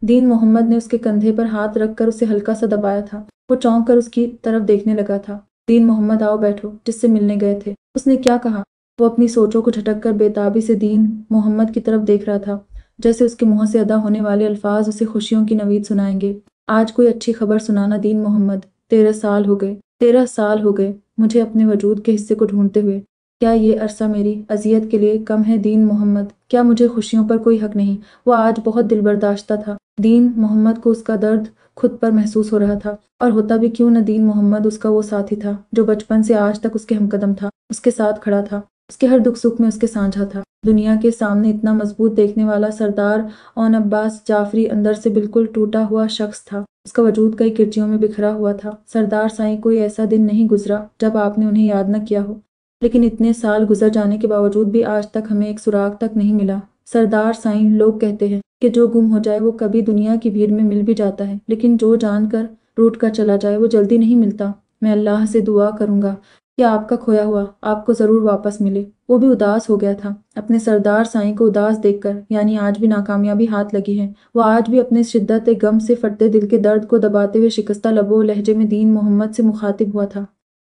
दीन मोहम्मद ने उसके कंधे पर हाथ रखकर उसे हल्का सा दबाया था। वो चौंक कर उसकी तरफ देखने लगा था। दीन मोहम्मद, आओ बैठो, जिससे मिलने गए थे। उसने क्या कहा? वो अपनी सोचों को झटक कर बेताबी से दीन मोहम्मद की तरफ देख रहा था, जैसे उसके मुंह से अदा होने वाले अल्फाज उसे खुशियों की नवीद सुनाएंगे। आज कोई अच्छी खबर सुनाना दीन मोहम्मद। 13 साल हो गए, 13 साल हो गए मुझे अपने वजूद के हिस्से को ढूंढते हुए। क्या ये अरसा मेरी अजियत के लिए कम है दीन मोहम्मद? क्या मुझे खुशियों पर कोई हक नहीं? वो आज बहुत दिल बर्दाश्ता था। दीन मोहम्मद को उसका दर्द खुद पर महसूस हो रहा था, और होता भी क्यों न, दीन मोहम्मद उसका वो साथी था जो बचपन से आज तक उसके हमकदम था, उसके साथ खड़ा था, उसके हर दुख सुख में उसके साझा था। दुनिया के सामने इतना मजबूत देखने वाला सरदार ऑन अब्बास जाफरी अंदर से बिल्कुल टूटा हुआ शख्स था। उसका वजूद कई किरचियों में बिखरा हुआ था। सरदार साईं, कोई ऐसा दिन नहीं गुजरा जब आपने उन्हें याद न किया हो, लेकिन इतने साल गुजर जाने के बावजूद भी आज तक हमें एक सुराग तक नहीं मिला। सरदार साईं, लोग कहते हैं कि जो गुम हो जाए वो कभी दुनिया की भीड़ में मिल भी जाता है, लेकिन जो जानकर रूठ कर चला जाए वो जल्दी नहीं मिलता। मैं अल्लाह से दुआ करूंगा कि आपका खोया हुआ आपको जरूर वापस मिले। वो भी उदास हो गया था अपने सरदार साईं को उदास देखकर, यानी आज भी नाकामयाबी हाथ लगी है। वो आज भी अपने शिद्दत गम से फटते दिल के दर्द को दबाते हुए शिकस्ता लबों लहजे में दीन मोहम्मद से मुखातिब हुआ था।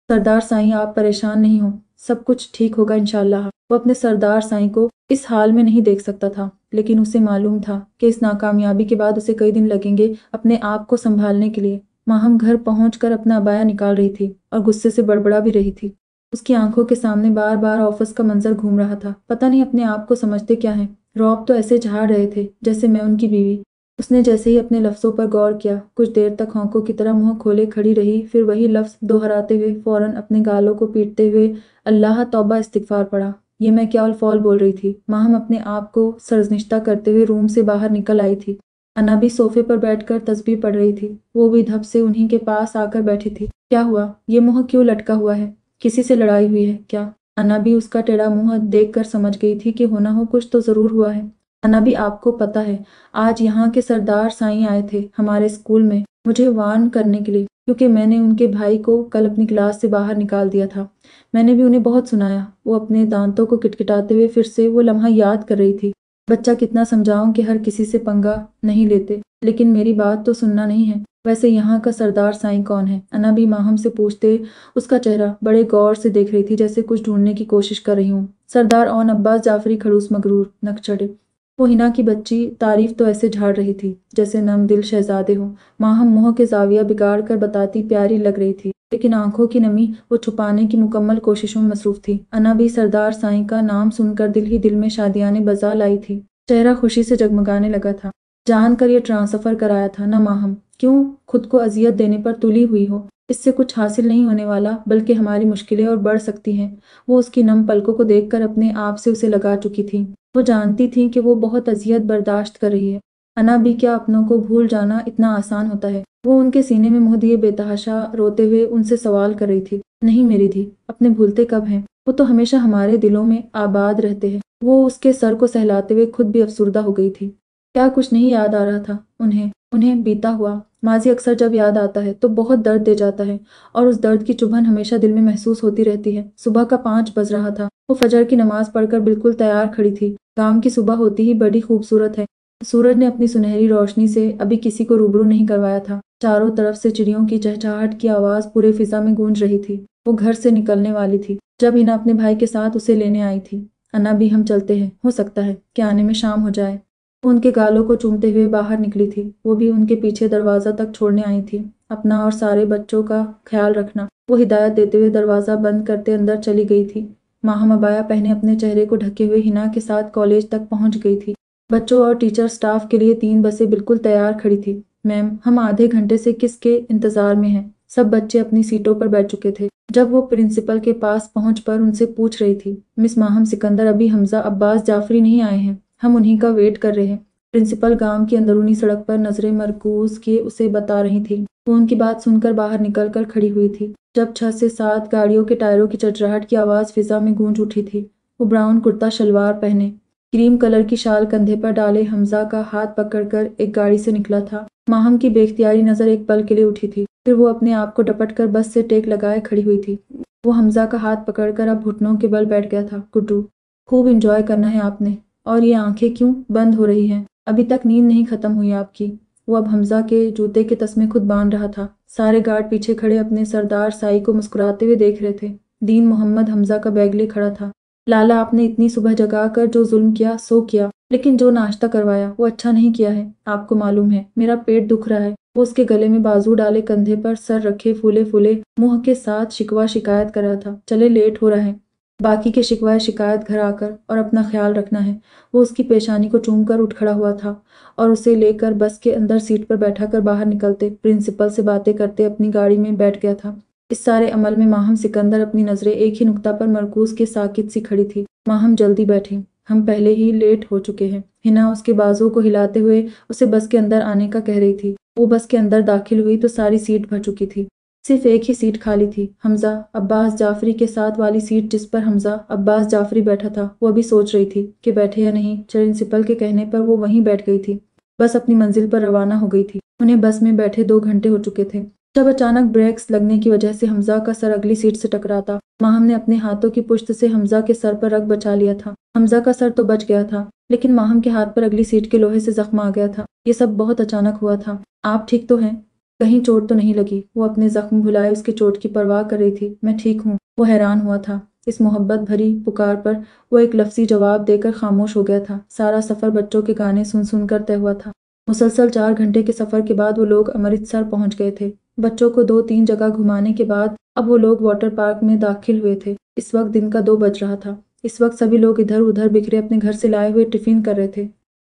सरदार साईं, आप परेशान नहीं हो, सब कुछ ठीक होगा इंशाअल्लाह। वो अपने सरदार साईं को इस हाल में नहीं देख सकता था, लेकिन उसे मालूम था कि इस नाकामयाबी के बाद उसे कई दिन लगेंगे अपने आप को संभालने के लिए। माहम घर पहुंचकर अपना अबाया निकाल रही थी और गुस्से से बड़बड़ा भी रही थी। उसकी आंखों के सामने बार बार ऑफिस का मंजर घूम रहा था। पता नहीं अपने आप को समझते क्या है, रौब तो ऐसे झाड़ रहे थे जैसे मैं उनकी बीवी। उसने जैसे ही अपने लफ्जों पर गौर किया, कुछ देर तक होंकों की तरह मुंह खोले खड़ी रही, फिर वही लफ्ज दोहराते हुए फौरन अपने गालों को पीटते हुए अल्लाह तौबा इस्तिगफार पढ़ा। ये मैं क्या उलफौल बोल रही थी। माहम अपने आप को सरजनिश्ता करते हुए रूम से बाहर निकल आई थी। अना भी सोफे पर बैठकर तस्बीह पढ़ रही थी। वो भी धप से उन्हीं के पास आकर बैठी थी। क्या हुआ? ये मुंह क्यों लटका हुआ है? किसी से लड़ाई हुई है क्या? अना भी उसका टेढ़ा मुंह देखकर समझ गई थी कि होना हो कुछ तो जरूर हुआ है। अनाबी, आपको पता है आज यहाँ के सरदार साईं आए थे हमारे स्कूल में मुझे वार्न करने के लिए, क्योंकि मैंने उनके भाई को कल अपनी क्लास से बाहर निकाल दिया था। मैंने भी उन्हें बहुत सुनाया। वो अपने दांतों को किटकिटाते हुए फिर से वो लम्हा याद कर रही थी। बच्चा, कितना समझाऊं कि हर किसी से पंगा नहीं लेते, लेकिन मेरी बात तो सुनना नहीं है। वैसे यहाँ का सरदार साईं कौन है? अनाबी माहम से पूछते उसका चेहरा बड़े गौर से देख रही थी, जैसे कुछ ढूंढने की कोशिश कर रही हूँ। सरदार ओन अब्बास जाफरी खड़ूस मगरूर नकचढ़े। वो हिना की बच्ची तारीफ तो ऐसे झाड़ रही थी जैसे नम दिल शहजादे हो। माहम मुंह के जाविया बिगाड़ कर बताती प्यारी लग रही थी, लेकिन आंखों की नमी वो छुपाने की मुकम्मल कोशिशों में मसरूफ थी। अना भी सरदार साईं का नाम सुनकर दिल ही दिल में शादियाने बजा लाई थी। चेहरा खुशी से जगमगाने लगा था। जानकर ये ट्रांसफर कराया था ना माहम? क्यों खुद को अजियत देने पर तुली हुई हो? इससे कुछ हासिल नहीं होने वाला, बल्कि हमारी मुश्किलें और बढ़ सकती हैं। वो उसकी नम पलकों को देखकर अपने आप से उसे लगा चुकी थी। वो जानती थी कि वो बहुत अजियत बर्दाश्त कर रही है। अना भी, क्या अपनों को भूल जाना इतना आसान होता है? वो उनके सीने में मुंह दिए बेतहाशा रोते हुए उनसे सवाल कर रही थी। नहीं मेरी धी, अपने भूलते कब हैं? वो तो हमेशा हमारे दिलों में आबाद रहते हैं। वो उसके सर को सहलाते हुए खुद भी अफसुर्दा हो गई थी। क्या कुछ नहीं याद आ रहा था उन्हें? उन्हें बीता हुआ माजी अक्सर जब याद आता है तो बहुत दर्द दे जाता है, और उस दर्द की चुभन हमेशा दिल में महसूस होती रहती है। सुबह का 5 बज रहा था। वो फजर की नमाज पढ़कर बिल्कुल तैयार खड़ी थी। गांव की सुबह होती ही बड़ी खूबसूरत है। सूरज ने अपनी सुनहरी रोशनी से अभी किसी को रूबरू नहीं करवाया था। चारों तरफ से चिड़ियों की चहचहाहट की आवाज पूरे फिजा में गूंज रही थी। वो घर से निकलने वाली थी जब हिना अपने भाई के साथ उसे लेने आई थी। अना भी, हम चलते हैं, हो सकता है कि आने में शाम हो जाए। वो उनके गालों को चूमते हुए बाहर निकली थी। वो भी उनके पीछे दरवाजा तक छोड़ने आई थी। अपना और सारे बच्चों का ख्याल रखना, वो हिदायत देते हुए दरवाजा बंद करते अंदर चली गई थी। माहम अबाया पहने अपने चेहरे को ढके हुए हिना के साथ कॉलेज तक पहुंच गई थी। बच्चों और टीचर स्टाफ के लिए 3 बसें बिल्कुल तैयार खड़ी थी। मैम, हम आधे घंटे से किसके इंतजार में हैं? सब बच्चे अपनी सीटों पर बैठ चुके थे जब वो प्रिंसिपल के पास पहुंच पर उनसे पूछ रही थी। मिस माहम, सिकंदर अभी हमजा अब्बास जाफरी नहीं आए हैं, हम उन्हीं का वेट कर रहे हैं। प्रिंसिपल गांव की अंदरूनी सड़क पर नजरें मरकूज किए उसे बता रही थी। वो उनकी बात सुनकर बाहर निकलकर खड़ी हुई थी जब 6 से 7 गाड़ियों के टायरों की चरचराहट की आवाज फिजा में गूंज उठी थी। वो ब्राउन कुर्ता शलवार पहने, क्रीम कलर की शाल कंधे पर डाले हमजा का हाथ पकड़कर एक गाड़ी से निकला था। माहम की बेख्तियारी नजर एक पल के लिए उठी थी, फिर वो अपने आप को डपट कर बस से टेक लगाए खड़ी हुई थी। वो हमजा का हाथ पकड़कर अब घुटनों के बल बैठ गया था। गुड्डू, खूब इंजॉय करना है आपने। और ये आंखें क्यों बंद हो रही हैं? अभी तक नींद नहीं खत्म हुई आपकी? वो अब हमजा के जूते के तस्मे खुद बांध रहा था। सारे गार्ड पीछे खड़े अपने सरदार साई को मुस्कुराते हुए देख रहे थे। दीन मोहम्मद हमजा का बैग ले खड़ा था। लाला, आपने इतनी सुबह जगाकर जो जुल्म किया सो किया, लेकिन जो नाश्ता करवाया वो अच्छा नहीं किया है। आपको मालूम है मेरा पेट दुख रहा है। वो उसके गले में बाजू डाले कंधे पर सर रखे फूले फूले मुंह के साथ शिकवा शिकायत कर रहा था। चले, लेट हो रहा है। बाकी के शिकवा शिकायत घर आकर और अपना ख्याल रखना है। वो उसकी पेशानी को चूमकर उठ खड़ा हुआ था और उसे लेकर बस के अंदर सीट पर बैठा कर बाहर निकलते प्रिंसिपल से बातें करते अपनी गाड़ी में बैठ गया था। इस सारे अमल में माहम सिकंदर अपनी नजरें एक ही नुक्ता पर मरकूज के साकित सी खड़ी थी। माहम, जल्दी बैठी, हम पहले ही लेट हो चुके हैं। हिना उसके बाजुओं को हिलाते हुए उसे बस के अंदर आने का कह रही थी। वो बस के अंदर दाखिल हुई तो सारी सीट भर चुकी थी। सिर्फ एक ही सीट खाली थी, हमजा अब्बास जाफरी के साथ वाली सीट जिस पर हमजा अब्बास जाफरी बैठा था। वो अभी सोच रही थी कि बैठे या नहीं। प्रिंसिपल के कहने पर वो वहीं बैठ गई थी। बस अपनी मंजिल पर रवाना हो गई थी। उन्हें बस में बैठे 2 घंटे हो चुके थे जब अचानक ब्रेक्स लगने की वजह से हमजा का सर अगली सीट से टकराता। माहम ने अपने हाथों की पुश्त से हमजा के सर पर रग बचा लिया था। हमजा का सर तो बच गया था, लेकिन माहम के हाथ पर अगली सीट के लोहे से जख्म आ गया था। ये सब बहुत अचानक हुआ था। आप ठीक तो हैं? कहीं चोट तो नहीं लगी? वो अपने जख्म भुलाए उसके चोट की परवाह कर रही थी। मैं ठीक हूँ। वो हैरान हुआ था। इस मोहब्बत भरी पुकार पर वो एक लफ्जी जवाब देकर खामोश हो गया था। सारा सफर बच्चों के गाने सुन सुनकर तय हुआ था। मुसलसल 4 घंटे के सफर के बाद वो लोग अमृतसर पहुंच गए थे। बच्चों को 2-3 जगह घुमाने के बाद अब वो लोग वाटर पार्क में दाखिल हुए थे। इस वक्त दिन का 2 बज रहा था। इस वक्त सभी लोग इधर उधर बिखरे अपने घर से लाए हुए टिफिन कर रहे थे।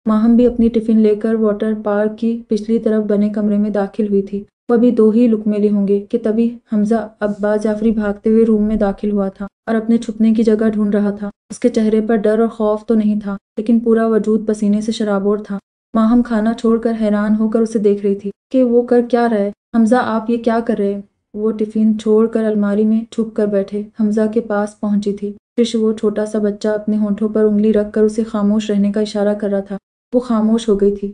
माहम भी अपनी टिफिन लेकर वाटर पार्क की पिछली तरफ बने कमरे में दाखिल हुई थी। वो अभी 2 ही लुकमे लिए होंगे कि तभी हमजा अब्बास जाफरी भागते हुए रूम में दाखिल हुआ था और अपने छुपने की जगह ढूंढ रहा था। उसके चेहरे पर डर और खौफ तो नहीं था, लेकिन पूरा वजूद पसीने से शराबोर था। माहम खाना छोड़कर हैरान होकर उसे देख रही थी कि वो कर क्या रहा है। हमजा, आप ये क्या कर रहे हैं? वो टिफिन छोड़कर अलमारी में छुप कर बैठे हमजा के पास पहुंची थी। وہ چھوٹا سا بچہ اپنے ہونٹوں پر انگلی رکھ کر اسے خاموش رہنے کا اشارہ کر رہا تھا۔ وہ خاموش ہو گئی تھی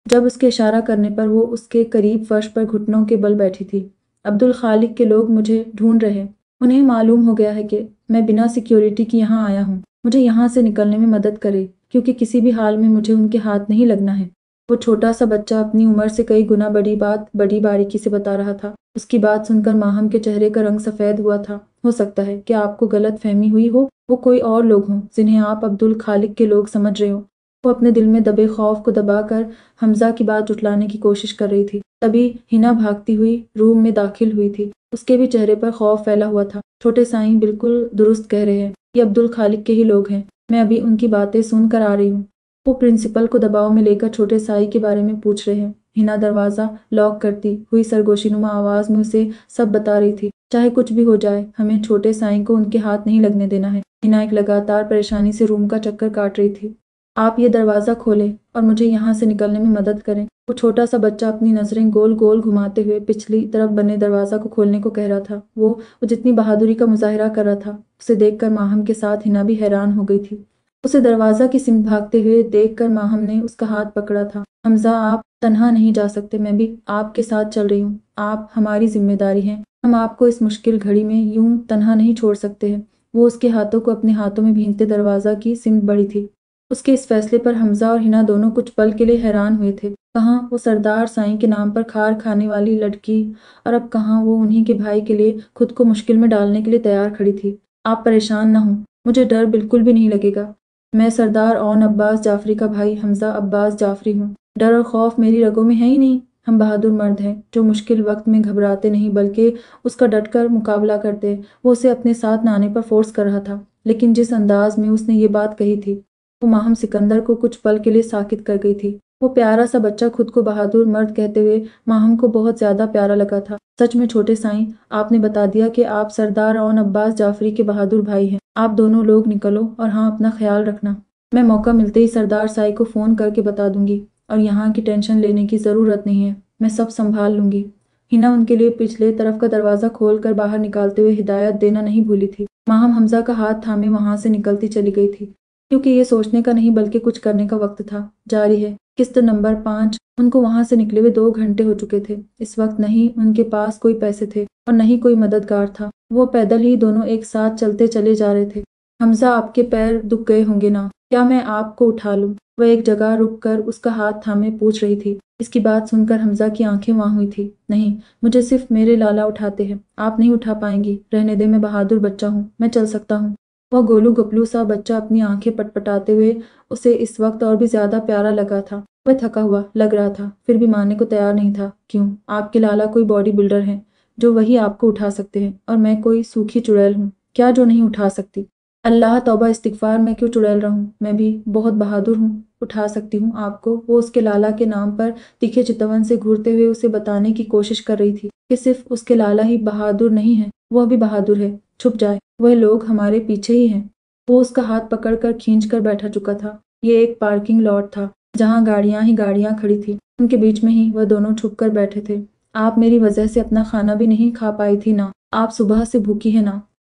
جب اس کے اشارہ کرنے پر وہ اس کے قریب فرش پر گھٹنوں کے بل بیٹھی تھی۔ عبدالخالق کے لوگ مجھے ڈھونڈ رہے۔ انہیں معلوم ہو گیا ہے کہ میں بنا سیکیورٹی کی یہاں آیا ہوں۔ مجھے یہاں سے نکلنے میں مدد کرے کیونکہ کسی بھی حال میں مجھے ان کے ہاتھ نہیں لگنا ہے۔ وہ چھوٹا سا بچہ اپنی عمر سے کئی گنا بڑی بات بڑی باریکی سے بتا رہا تھا۔ اس کی بات سن کر ماہم کے چہرے کا رنگ سفید ہوا تھا۔ ہو سکتا ہے کہ آپ کو غلط فہمی ہوئی ہو، وہ کوئی اور لوگ ہوں جنہیں آپ عبدالخالق کے لوگ سمجھ رہے ہو۔ وہ اپنے دل میں دبے خوف کو دبا کر حمزہ کی بات جھٹلانے کی کوشش کر رہی تھی۔ تبھی ہنا بھاگتی ہوئی روم میں داخل ہوئی تھی۔ اس کے بھی چہرے پر خوف پھیلا ہوا تھا۔ چھوٹے سائیں بالکل درست کہہ رہے ہیں، یہ عبدالخالق کے ہی لوگ ہیں۔ میں ابھی ان کی باتیں سن کر آ رہی ہوں۔ وہ پرنسپل کو دباؤ میں لے کر چھوٹے سائی کے بارے میں پوچھ رہے ہیں۔ ہنا دروازہ لاک کرتی ہوئی سرگوشی نما آواز میں اسے سب بتا رہی تھی۔ چاہے کچھ بھی ہو جائے، ہمیں چھوٹے سائیں کو ان کے ہاتھ نہیں لگنے دینا ہے۔ ہنا ایک لگاتار پریشانی سے روم کا چکر کاٹ رہی تھی۔ آپ یہ دروازہ کھولیں اور مجھے یہاں سے نکلنے میں مدد کریں۔ وہ چھوٹا سا بچہ اپنی نظریں گول گول گھماتے ہوئے پچھلی طرف بنے دروازہ کو کھولنے کو کہہ رہا تھا۔ وہ جتنی بہادری کا مظاہرہ کر رہا تھا، اسے دیکھ کر ماہم کے ساتھ ہنا بھی حیران ہو گئی تھی۔ اسے دروازہ کی سمت بھاگتے ہوئے دیکھ کر ماہم نے اس کا ہاتھ پکڑا تھا۔ حمزہ، آپ تنہا نہیں جا سکتے، میں بھی آپ کے ساتھ چل رہی ہوں۔ آپ ہماری ذمہ داری ہیں، ہم آپ کو اس مشکل گھڑی میں یوں تنہا نہیں چھوڑ سکتے ہیں۔ وہ اس کے ہاتھوں کو اپنے ہاتھوں میں بھینچتے دروازہ کی سمت بڑھی تھی۔ اس کے اس فیصلے پر حمزہ اور ہنا دونوں کچھ پل کے لیے حیران ہوئے تھے۔ کہاں وہ سردار سائیں کے نام پر کھار کھانے والی لڑکی، اور اب کہاں وہ انہی کے بھائی کے لیے خود کو مشکل میں ڈالنے کے لیے تیار کھڑی تھی۔ آپ پریشان نہ ہوں، مجھے ڈر بالکل بھی نہیں لگے گا۔ میں سردار اون عباس جعفری کا بھائی حمزہ عباس جعفری ہوں۔ ڈر اور خوف میری رگوں میں ہے ہی نہیں۔ ہم بہادر مرد ہیں جو مشکل وقت میں گھبراتے نہیں بلکہ اس کا ڈٹ کر مقابلہ کرتے ہیں۔ وہ اسے اپنے ساتھ نہ آنے پر فورس کر رہا تھا، لیکن جس انداز میں اس نے یہ بات کہی تھی، وہ ماہم سکندر کو کچھ پل کے لیے ساکت کر گئی تھی۔ وہ پیارا سا بچہ خود کو بہادر مرد کہتے ہوئے ماہم کو بہت زیادہ پیارا لگا تھا۔ سچ میں چھوٹے سائیں، آپ نے بتا دیا کہ آپ سردار اون عباس جعفری کے بہادر بھائی ہیں۔ آپ دونوں لوگ نکلو اور ہاں، اپنا خیال رکھنا۔ میں موقع ملتے ہی سردار سائی کو فون کر کے بتا دوں گی، اور یہاں کی ٹینشن لینے کی ضرورت نہیں ہے، میں سب سنبھال لوں گی۔ ہنا ان کے لیے پچھلے طرف کا دروازہ کھول کر باہر نکالتے ہوئے ہدایت دینا نہیں بھولی تھی۔ ماہم حمزہ کا ہاتھ تھامے وہاں سے نکلتی چلی گئی تھی، کیونکہ یہ سوچنے کا نہیں بلکہ کچھ کرنے کا وقت تھا۔ جاری ہے قسط نمبر 5۔ ان کو وہاں سے نکلے ہوئے 2 گھنٹے ہو چکے تھے۔ اس وقت نہیں ان کے پاس کوئی پیسے تھے اور نہ ہی کوئی مددگار تھا۔ وہ پیدل ہی دونوں ایک ساتھ چلتے چلے جا رہے تھے۔ حمزہ، آپ کے پیر دکھ گئے ہوں گے نا؟ کیا میں آپ کو اٹھا لوں؟ وہ ایک جگہ رک کر اس کا ہاتھ تھامے پوچھ رہی تھی۔ اس کی بات سن کر حمزہ کی آنکھیں واں ہوئی تھی۔ نہیں، مجھے صرف میرے لالا اٹھاتے ہیں، آپ نہیں اٹھا پائیں گی۔ رہنے دے، میں بہادر بچہ ہوں، میں چل سکتا ہوں۔ وہ گولو گپلو سا بچہ اپنی آنکھیں پٹپٹاتے ہوئے اسے اس وقت اور بھی زیادہ پیارا لگا تھا۔ وہ تھکا ہوا لگ رہا تھا، پھر بھی ماننے کو تیار نہیں تھا۔ کیوں؟ آپ کے لالا کوئی باڈی بلڈر ہیں جو وہی آپ کو اٹھا سکتے ہیں، اور میں کوئی سوکھی چڑیل ہوں کیا جو نہیں اٹھا سکتی؟ اللہ توبہ استغفار، میں کیوں چڑیل رہوں؟ میں بھی بہت بہادر ہوں، اٹھا سکتی ہوں آپ کو۔ وہ اس کے لالا کے نام پر تیکھے چتون سے گھورتے ہوئے اسے بتانے کی کوشش کر رہی تھی کہ صرف اس کے لالا ہی بہادر نہیں ہے، وہ بھی بہادر ہے۔ چھپ جائے، وہ لوگ ہمارے پیچھے ہی ہیں۔ وہ اس کا ہاتھ پکڑ کر کھینچ کر بیٹھا چکا تھا۔ یہ ایک پارکنگ لاٹ تھا جہاں گاڑیاں ہی گاڑیاں کھڑی تھیں۔ ان کے بیچ میں ہی وہ دونوں چھپ کر بیٹھے تھے۔ آپ میری وجہ سے اپنا کھانا بھی نہیں کھا پائی تھی نا؟ آپ صبح سے بھوکی ہیں نا؟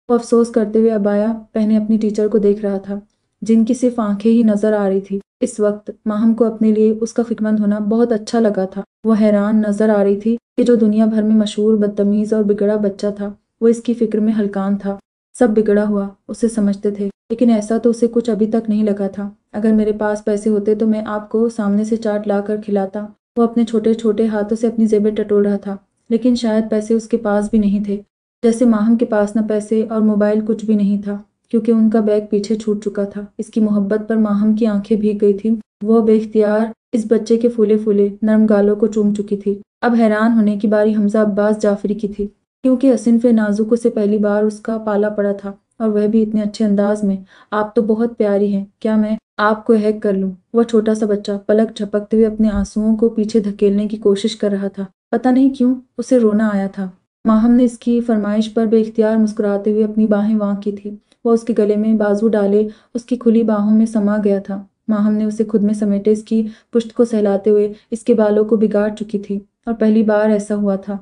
وہ افسوس کرتے ہوئے عبایا پہنے اپنی ٹیچر کو دیکھ رہا تھا، جن کی صرف آنکھیں ہی نظر آ رہی تھی۔ اس وقت ماہم کو اپنے لیے اس کا فکرمند ہونا بہت اچھا لگا تھا۔ وہ حیران نظر آ رہی تھی کہ جو دنیا بھر میں مشہور بدتمیز اور بگڑا بچہ تھا، وہ اس کی فکر میں ہلکان تھا۔ سب بگڑا ہوا اسے سمجھتے تھے، لیکن ایسا تو اسے کچھ ابھی تک نہیں لگا تھا۔ اگر میرے پاس پیسے ہوتے تو میں آپ کو سامنے سے چاٹ لا کر کھلاتا۔ وہ اپنے چھوٹے چھوٹے ہاتھوں سے اپنی جیبیں ٹٹول رہا تھا، لیکن شاید پیسے اس کے پاس بھی نہیں تھے، جیسے ماہم کے پاس نہ پیسے اور موبائل کچھ بھی نہیں تھا، کیونکہ ان کا بیگ پیچھے چھوٹ چکا تھا۔ اس کی محبت پر ماہم کی آنکھیں بھیگ گئی تھیں۔ وہ بے اختیار اس بچے کے پھولے پھولے نرم گالوں کو چوم چکی تھی۔ اب حیران ہونے کی باری حمزہ عباس جعفری کی تھی، کیونکہ اصنف نازک سے پہلی بار اس کا پالا پڑا تھا، اور وہ بھی اتنے اچھے انداز میں۔ آپ تو بہت پیاری ہیں، کیا میں آپ کو ہیک کر لوں؟ وہ چھوٹا سا بچہ پلک جھپکتے ہوئے اپنے آنسوؤں کو پیچھے دھکیلنے کی کوشش کر رہا تھا۔ پتہ نہیں کیوں اسے رونا آیا تھا۔ ماہم نے اس کی فرمائش پر بے اختیار مسکراتے ہوئے اپنی باہیں واں کی تھی۔ وہ اس کے گلے میں بازو ڈالے اس کی کھلی باہوں میں سما گیا تھا۔ ماہم نے اسے خود میں سمیٹے اس کی پشت کو سہلاتے ہوئے اس کے بالوں کو بگاڑ چکی تھی، اور پہلی بار ایسا ہوا تھا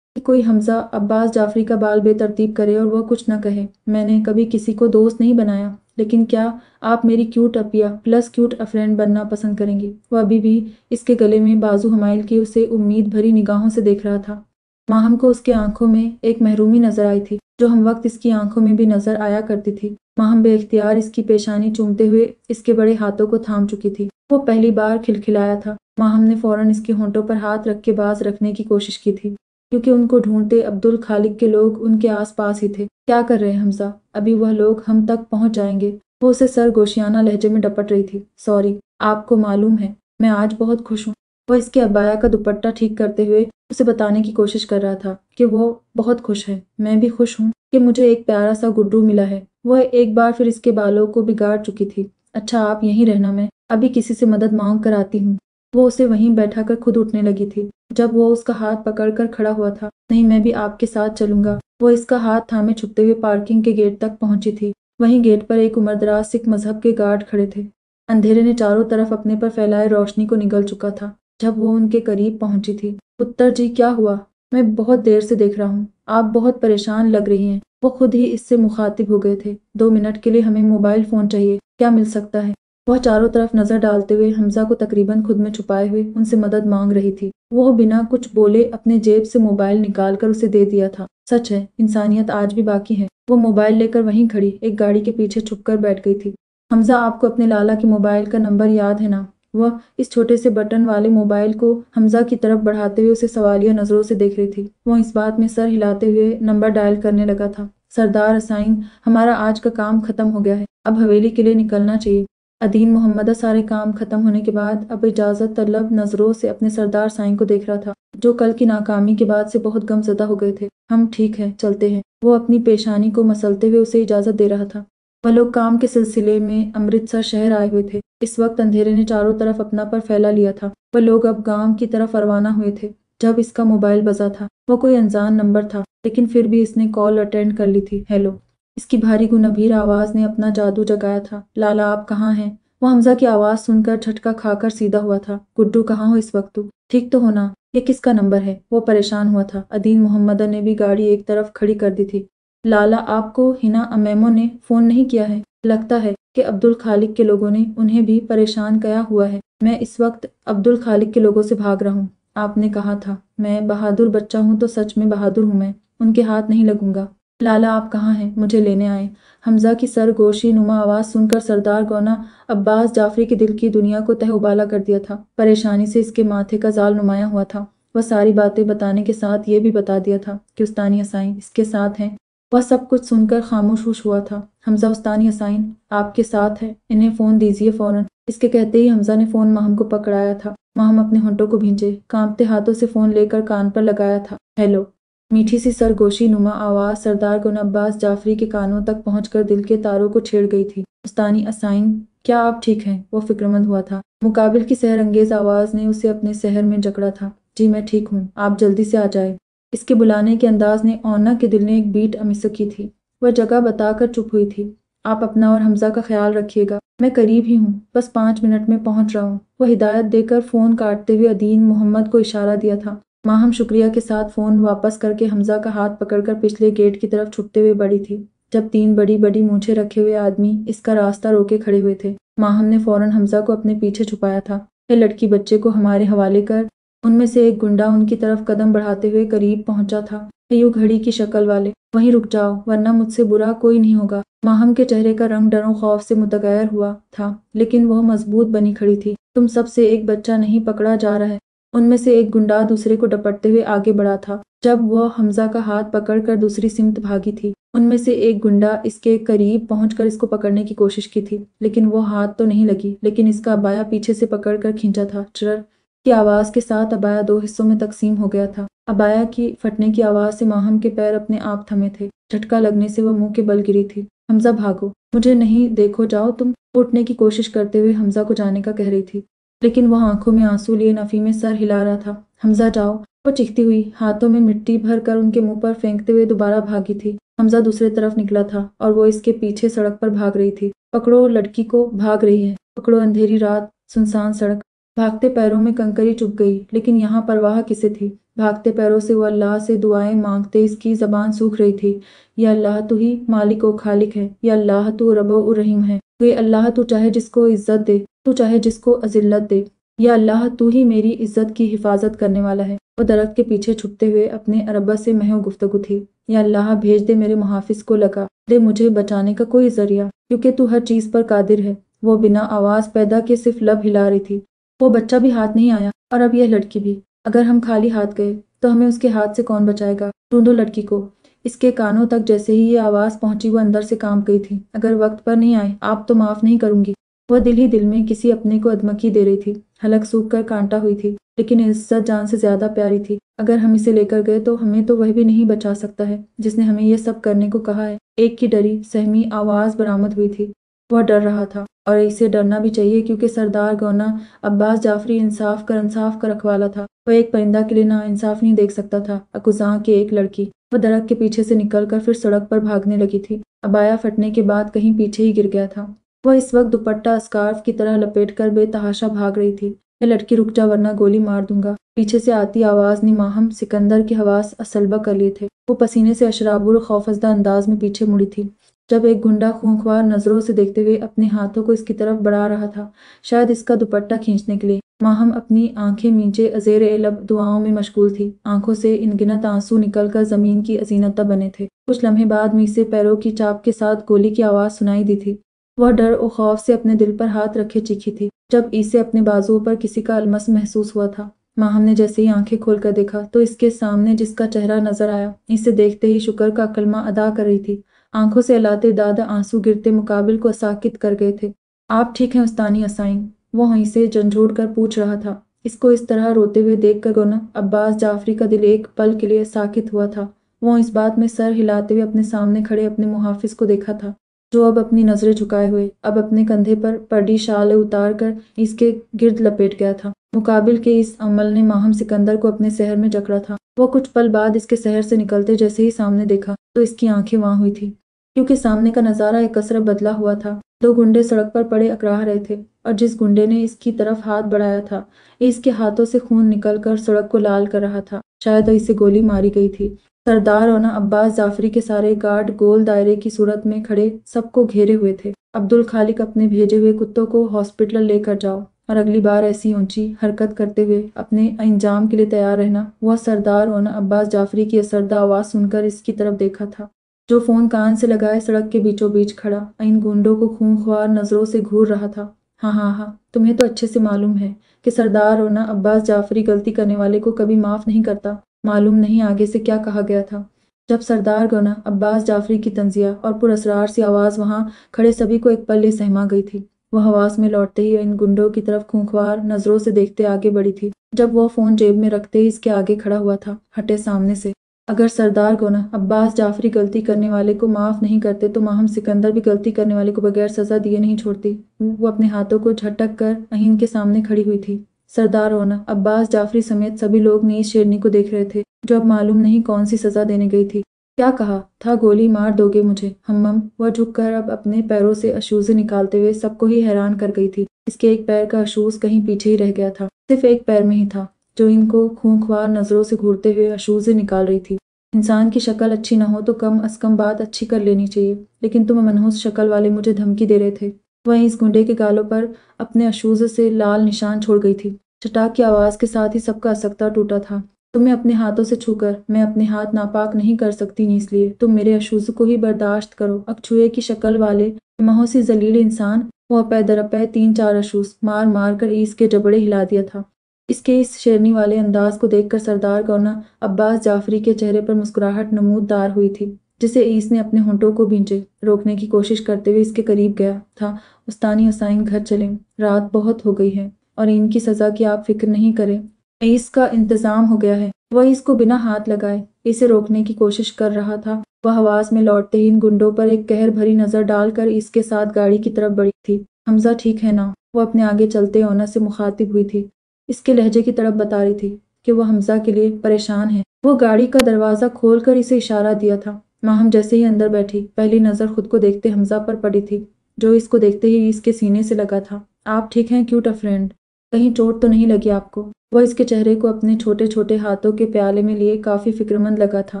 कि कोई हमजा अब्बास जाफरी का बाल बेतरतीब करे और वह कुछ न कहे। मैंने कभी किसी को दोस्त नहीं बनाया, लेकिन क्या आप मेरी cute Apia plus cute friend बनना पसंद करेंगी? वह अभी भी इसके गले में बाजू हमाइल के उसे उम्मीद भरी निगाहों से देख रहा था। माहम को उसके आंखों में एक महरूमी नजर आई थी, जो हम वक्त इसकी आंखों में भी नजर आया करती थी। माहम बेइख्तियार इसकी पेशानी चूमते हुए इसके बड़े हाथों को थाम चुकी थी। वो पहली बार खिलखिलाया था। माहम ने फौरन इसके होंठों पर हाथ रख के बाज रखने की कोशिश की थी, क्योंकि उनको ढूंढते अब्दुल खालिक के लोग उनके आसपास ही थे। क्या कर रहे हैं हमजा? अभी वह लोग हम तक पहुंच जाएंगे। वो उसे सरगोशियाना लहजे में डपट रही थी। सॉरी, आपको मालूम है मैं आज बहुत खुश हूँ। वह इसके अबाया का दुपट्टा ठीक करते हुए उसे बताने की कोशिश कर रहा था कि वो बहुत खुश है। मैं भी खुश हूँ कि मुझे एक प्यारा सा गुड्डू मिला है। वह एक बार फिर इसके बालों को बिगाड़ चुकी थी। अच्छा, आप यहीं रहना, मैं अभी किसी से मदद मांग कर आती हूँ। वो उसे वहीं बैठाकर खुद उठने लगी थी जब वो उसका हाथ पकड़कर खड़ा हुआ था। नहीं, मैं भी आपके साथ चलूंगा। वो इसका हाथ थामे छुपते हुए पार्किंग के गेट तक पहुंची थी। वहीं गेट पर एक उम्रदराज सिख मजहब के गार्ड खड़े थे। अंधेरे ने चारों तरफ अपने पर फैलाए रोशनी को निगल चुका था जब वो उनके करीब पहुंची थी। उत्तर जी, क्या हुआ? मैं बहुत देर से देख रहा हूँ, आप बहुत परेशान लग रही हैं। वो खुद ही इससे मुखातिब हो गए थे। 2 मिनट के लिए हमें मोबाइल फोन चाहिए, क्या मिल सकता है? वह चारों तरफ नजर डालते हुए हमजा को तकरीबन खुद में छुपाए हुए उनसे मदद मांग रही थी। वो बिना कुछ बोले अपने जेब से मोबाइल निकाल कर उसे दे दिया था। सच है, इंसानियत आज भी बाकी है। वो मोबाइल लेकर वहीं खड़ी एक गाड़ी के पीछे छुपकर बैठ गई थी। हमजा, आपको अपने लाला के मोबाइल का नंबर याद है ना? वह इस छोटे से बटन वाले मोबाइल को हमजा की तरफ बढ़ाते हुए उसे सवालिया नजरों से देख रही थी। वो इस बात में सर हिलाते हुए नंबर डायल करने लगा था। सरदार हसाइन, हमारा आज का काम खत्म हो गया है, अब हवेली के लिए निकलना चाहिए। अदीन मोहम्मदा सारे काम खत्म होने के बाद अब इजाजत तलब नजरों से अपने सरदार साईं को देख रहा था, जो कल की नाकामी के बाद से बहुत गमजदा हो गए थे। हम ठीक है, चलते हैं। वो अपनी पेशानी को मसलते हुए उसे इजाजत दे रहा था। वह लोग काम के सिलसिले में अमृतसर शहर आए हुए थे। इस वक्त अंधेरे ने चारों तरफ अपना पर फैला लिया था। वह लोग अब गांव की तरफ रवाना हुए थे जब इसका मोबाइल बजा था। वो कोई अनजान नंबर था, लेकिन फिर भी इसने कॉल अटेंड कर ली थी। हेलो, इसकी भारी गुनबीर आवाज ने अपना जादू जगाया था। लाला, आप कहाँ हैं? वो हमजा की आवाज सुनकर झटका खाकर सीधा हुआ था। गुड्डू, कहाँ हो इस वक्त? ठीक तो होना? ये किसका नंबर है? वो परेशान हुआ था। अदीन मोहम्मदा ने भी गाड़ी एक तरफ खड़ी कर दी थी। लाला, आपको हिना अमेमो ने फोन नहीं किया है? लगता है कि अब्दुल खालिक के लोगों ने उन्हें भी परेशान किया हुआ है। मैं इस वक्त अब्दुल खालिक के लोगों से भाग रहा हूँ। आपने कहा था मैं बहादुर बच्चा हूँ, तो सच में बहादुर हूँ। मैं उनके हाथ नहीं लगूंगा। लाला, आप कहाँ हैं? मुझे लेने आए। हमजा की सरगोशी नुमा आवाज सुनकर सरदार गौना अब्बास जाफरी के दिल की दुनिया को तहउबाला कर दिया था। परेशानी से इसके माथे का जाल नुमाया हुआ था। वह सारी बातें बताने के साथ ये भी बता दिया था कि उस्तानी हसाइन इसके साथ हैं। वह सब कुछ सुनकर खामोश हुआ था। हमजा, उस्तानी हसाइन आपके साथ है, इन्हें फोन दीजिए फौरन। इसके कहते ही हमजा ने फोन माहम को पकड़ाया था। माहम अपने होंठों को भींचे कांपते हाथों से फोन लेकर कान पर लगाया था। हेलो, मीठी सी सरगोशी नुमा आवाज सरदार गुन अब्बास जाफरी के कानों तक पहुंचकर दिल के तारों को छेड़ गई थी। उस्तानी हसाइन, क्या आप ठीक हैं? वो फिक्रमंद हुआ था। मुकाबिल की सहरंगेज आवाज ने उसे अपने सहर में जकड़ा था। जी मैं ठीक हूँ, आप जल्दी से आ जाए। इसके बुलाने के अंदाज ने ओना के दिल ने एक बीट अमिस की थी। वह जगह बताकर चुप हुई थी। आप अपना और हमजा का ख्याल रखिएगा, मैं करीब ही हूँ, बस 5 मिनट में पहुंच रहा हूँ। वह हिदायत देकर फोन काटते हुए अदीन मोहम्मद को इशारा दिया था। माहम शुक्रिया के साथ फोन वापस करके हमजा का हाथ पकड़कर पिछले गेट की तरफ छुपते हुए बढ़ी थी, जब 3 बड़ी बड़ी मूंछें रखे हुए आदमी इसका रास्ता रोके खड़े हुए थे। माहम ने फौरन हमजा को अपने पीछे छुपाया था। ये लड़की बच्चे को हमारे हवाले कर। उनमें से एक गुंडा उनकी तरफ कदम बढ़ाते हुए करीब पहुंचा था। यूं घड़ी की शक्ल वाले, वहीं रुक जाओ वरना मुझसे बुरा कोई नहीं होगा। माहम के चेहरे का रंग डरों खौफ से मुतगैर हुआ था, लेकिन वह मजबूत बनी खड़ी थी। तुम सबसे एक बच्चा नहीं पकड़ा जा रहा है। उनमें से एक गुंडा दूसरे को डपटते हुए आगे बढ़ा था जब वह हमजा का हाथ पकड़कर दूसरी सिमत भागी थी। उनमें से एक गुंडा इसके करीब पहुंचकर इसको पकड़ने की कोशिश की थी, लेकिन वो हाथ तो नहीं लगी, लेकिन इसका अबाया पीछे से पकड़कर खींचा था। चरर की आवाज के साथ अबाया 2 हिस्सों में तकसीम हो गया था। अबाया की फटने की आवाज से माहम के पैर अपने आप थमे थे। झटका लगने से वह मुंह के बल गिरी थी। हमजा, भागो, मुझे नहीं देखो, जाओ। तुम उठने की कोशिश करते हुए हमजा को जाने का कह रही थी, लेकिन वह आंखों में आंसू लिए नफी में सर हिला रहा था। हमजा, जाओ। वो चिखती हुई हाथों में मिट्टी भर कर उनके मुंह पर फेंकते हुए दोबारा भागी थी। हमजा दूसरी तरफ निकला था और वो इसके पीछे सड़क पर भाग रही थी। पकड़ो लड़की को, भाग रही है, पकड़ो। अंधेरी रात, सुनसान सड़क, بھاگتے پیروں میں کنکری چپ گئی، لیکن یہاں پرواہ کسے تھی؟ بھاگتے پیروں سے وہ اللہ سے دعائیں مانگتے اس کی زبان سوکھ رہی تھی۔ یا اللہ تو ہی مالک و خالق ہے، یا اللہ تو رب و رحیم ہے، یا اللہ تو چاہے جس کو عزت دے، تو چاہے جس کو اذلت دے، یا اللہ تو ہی میری عزت کی حفاظت کرنے والا ہے۔ وہ درخت کے پیچھے چھپتے ہوئے اپنے رب سے محو گفتگو تھی۔ یا اللہ بھیج دے میرے محافظ کو، لگا دے مجھے بچانے کا کوئی ذریعہ، کیونکہ تو ہر چیز پر قادر ہے۔ وہ بنا آواز پیدا کے صرف لب ہلا رہی تھی۔ وہ بچہ بھی ہاتھ نہیں آیا، اور اب یہ لڑکی بھی۔ اگر ہم خالی ہاتھ گئے تو ہمیں اس کے ہاتھ سے کون بچائے گا؟ ڈھونڈو لڑکی کو۔ اس کے کانوں تک جیسے ہی یہ آواز پہنچی وہ اندر سے کانپ گئی تھی۔ اگر وقت پر نہیں آئے آپ تو معاف نہیں کروں گی۔ وہ دل ہی دل میں کسی اپنے کو ادمکی دے رہی تھی۔ حلق سوکھ کر کانٹا ہوئی تھی، لیکن عزت جان سے زیادہ پیاری تھی۔ اگر ہم اسے لے کر گئے تو ہمیں تو وہ بھی نہیں بچا سکتا ہے جس نے ہمیں یہ سب کرنے کو کہا ہے۔ ایک کی ڈری سہمی آواز برآمد ہوئی تھی۔ وہ ڈر رہا تھا، اور اسے ڈرنا بھی چاہیے کیونکہ سردار گونا عباس جعفری انصاف کا رکھوالا تھا۔ وہ ایک پرندہ کے لیے ناانصاف نہیں دیکھ سکتا تھا۔ اکوزاں کی ایک لڑکی۔ وہ درخت کے پیچھے سے نکل کر پھر سڑک پر بھاگنے لگی تھی۔ عبایا پھٹنے کے بعد کہیں پیچھے ہی گر گیا تھا۔ وہ اس وقت دوپٹہ اسکارف کی طرح لپیٹ کر بے تحاشا بھاگ رہی تھی۔ اے لڑکی رک جا ورنہ گولی مار دوں گا۔ پیچھے سے آتی آواز نے ماہم سکندر کے حواس اسلبہ کر لیے تھے۔ وہ پسینے سے اشرابور خوفزدہ انداز میں پیچھے مڑی تھی، جب ایک گنڈا خونخوار نظروں سے دیکھتے ہوئے اپنے ہاتھوں کو اس کی طرف بڑھا رہا تھا، شاید اس کا دوپٹہ کھینچنے کے لیے۔ ماہم اپنی آنکھیں مینچے زیر لب دعاؤں میں مشغول تھی۔ آنکھوں سے ان گنت آنسو نکل کر زمین کی ازینتہ بنے تھے۔ کچھ لمحے بعد میسے پیروں کی چاپ کے ساتھ گولی کی آواز سنائی دی تھی۔ وہ ڈر و خوف سے اپنے دل پر ہاتھ رکھے چیخی تھی۔ جب اسے اپنے بازوؤں پر کسی کا المس محسوس ہوا تھا، ماہم نے جیسے ہی آنکھیں کھول کر دیکھا تو اس کے سامنے جس کا چہرہ نظر آیا، اسے دیکھتے ہی شکر کا کلمہ ادا کر رہی تھی۔ آنکھوں سے الاتے داد آنسو گرتے مقابل کو ساکت کر گئے تھے۔ آپ ٹھیک ہیں استانی اسائن؟ وہ وہیں سے جھنجھوڑ کر پوچھ رہا تھا۔ اس کو اس طرح روتے ہوئے دیکھ کر گونا عباس جعفری کا دل ایک پل کے لیے ساکت ہوا تھا۔ وہ اس بات میں سر ہلاتے ہوئے اپنے سامنے کھڑے اپنے محافظ کو دیکھا تھا، جو اب اپنی نظریں جھکائے ہوئے اب اپنے کندھے پر پڑی شال اتار کر اس کے گرد لپیٹ گیا تھا۔ مقابل کے اس عمل نے ماہم سکندر کو اپنے سحر میں جکڑا تھا۔ وہ کچھ پل بعد اس کے سحر سے نکلتے جیسے ہی سامنے دیکھا تو اس کی آنکھیں واں ہوئی تھی، کیونکہ سامنے کا نظارہ ایک کثرت بدلا ہوا تھا۔ دو گنڈے سڑک پر پڑے اکراہ رہے تھے، اور جس گنڈے نے اس کی طرف ہاتھ بڑھایا تھا اس کے ہاتھوں سے خون نکل کر سڑک کو لال کر رہا تھا۔ شاید اسے گولی ماری گئی تھی۔ سردار اونا عباس جعفری کے سارے گارڈ گول دائرے کی صورت میں کھڑے سب کو گھیرے ہوئے تھے۔ عبدالخالق اپنے بھیجے ہوئے کتوں کو ہاسپٹل لے کر جاؤ، اور اگلی بار ایسی اونچی حرکت کرتے ہوئے اپنے انجام کے لیے تیار رہنا۔ وہ سردار اونا عباس جعفری کی اسردہ آواز سن کر اس کی طرف دیکھا تھا، جو فون کان سے لگائے سڑک کے بیچوں بیچ کھڑا ان گونڈوں کو خونخوار نظروں سے گھور رہا تھا۔ ہاں ہاں ہاں، تمہیں تو اچھے سے معلوم ہے کہ سردار اونا عباس جعفری غلطی کرنے والے کو کبھی معاف نہیں کرتا۔ معلوم نہیں آگے سے کیا کہا گیا تھا جب سردار گونا عباس جعفری کی طنزیہ اور پراسرار سی آواز وہاں کھڑے سبھی کو ایک پل لے سہما گئی تھی۔ وہ حواس میں لوٹتے ہی ان گنڈوں کی طرف خونخوار نظروں سے دیکھتے آگے بڑھی تھی۔ جب وہ فون جیب میں رکھتے ہی اس کے آگے کھڑا ہوا تھا، ہٹے سامنے سے۔ اگر سردار گونا عباس جعفری غلطی کرنے والے کو معاف نہیں کرتے تو ماہم سکندر بھی غلطی کرنے والے کو بغیر سزا دیے نہیں چھوڑتی۔ وہ اپنے ہاتھوں کو جھٹک کر اہین کے سامنے کھڑی ہوئی تھی۔ سردار اونا عباس جعفری سمیت سبھی لوگ نیز شیرنی کو دیکھ رہے تھے، جو اب معلوم نہیں کون سی سزا دینے گئی تھی۔ کیا کہا تھا؟ گولی مار دو گے مجھے؟ ہمم۔ وہ جھک کر اب اپنے پیروں سے اشوزے نکالتے ہوئے سب کو ہی حیران کر گئی تھی۔ اس کے ایک پیر کا اشوز کہیں پیچھے ہی رہ گیا تھا، صرف ایک پیر میں ہی تھا جو ان کو خونخوار نظروں سے گھورتے ہوئے اشوزے نکال رہی تھی۔ انسان کی شکل اچھی نہ ہو تو کم از کم بات اچھی کر لینی چاہیے، لیکن تم منحوس شکل والے مجھے دھمکی دے رہے تھے۔ وہ اس گنڈے کے گالوں پر اپنے اشوزے سے لال نشان چھوڑ گئی تھی۔ چٹاک کی آواز کے ساتھ ہی سب کا اسکتا ٹوٹا تھا۔ تمہیں اپنے ہاتھوں سے چھو کر میں اپنے ہاتھ ناپاک نہیں کر سکتی، اس لیے تم میرے اشوز کو ہی برداشت کرو۔ اکچھوے کی شکل والے مہوسی ذلیل انسان! وہ اپے درپے 3-4 اشوز مار مار کر اس کے جبڑے ہلا دیا تھا۔ اس کے اس شیرنی والے انداز کو دیکھ کر سردار گونا عباس جعفری کے چہرے پر مسکراہٹ نمود دار ہوئی تھی، جسے اس نے اپنے ہونٹوں کو بھینچے روکنے کی کوشش کرتے ہوئے اس کے قریب گیا تھا۔ استانی حسین گھر چلیں، رات بہت ہو گئی ہے، اور ان کی سزا کی آپ فکر نہیں کریں، اس کا انتظام ہو گیا ہے۔ وہ اس کو بنا ہاتھ لگائے اسے روکنے کی کوشش کر رہا تھا۔ وہ حواس میں لوٹتے ہی ان گنڈوں پر ایک قہر بھری نظر ڈال کر اس کے ساتھ گاڑی کی طرف بڑھی تھی۔ حمزہ ٹھیک ہے نا؟ وہ اپنے آگے چلتے اونا سے مخاطب ہوئی تھی، اس کے لہجے کی طرف بتا رہی تھی کہ وہ حمزہ کے لیے پریشان ہے۔ وہ گاڑی کا دروازہ کھول کر اسے اشارہ دیا تھا۔ ماہم جیسے ہی اندر بیٹھی پہلی نظر خود کو دیکھتے حمزہ پر پڑی تھی، جو اس کو دیکھتے ہی اس کے سینے سے لگا تھا۔ آپ ٹھیک ہیں کیوٹ فرینڈ؟ कहीं चोट तो नहीं लगी आपको? वह इसके चेहरे को अपने छोटे छोटे हाथों के प्याले में लिए काफी फिक्रमंद लगा था।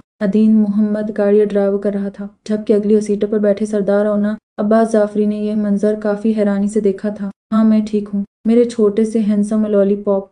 अदीन मोहम्मद गाड़ी ड्राइव कर रहा था, जबकि अगली सीट पर बैठे सरदार औना अब्बास जाफरी ने यह मंजर काफी हैरानी से देखा था। हाँ, मैं ठीक हूँ, मेरे छोटे से हैंडसम लॉलीपॉप।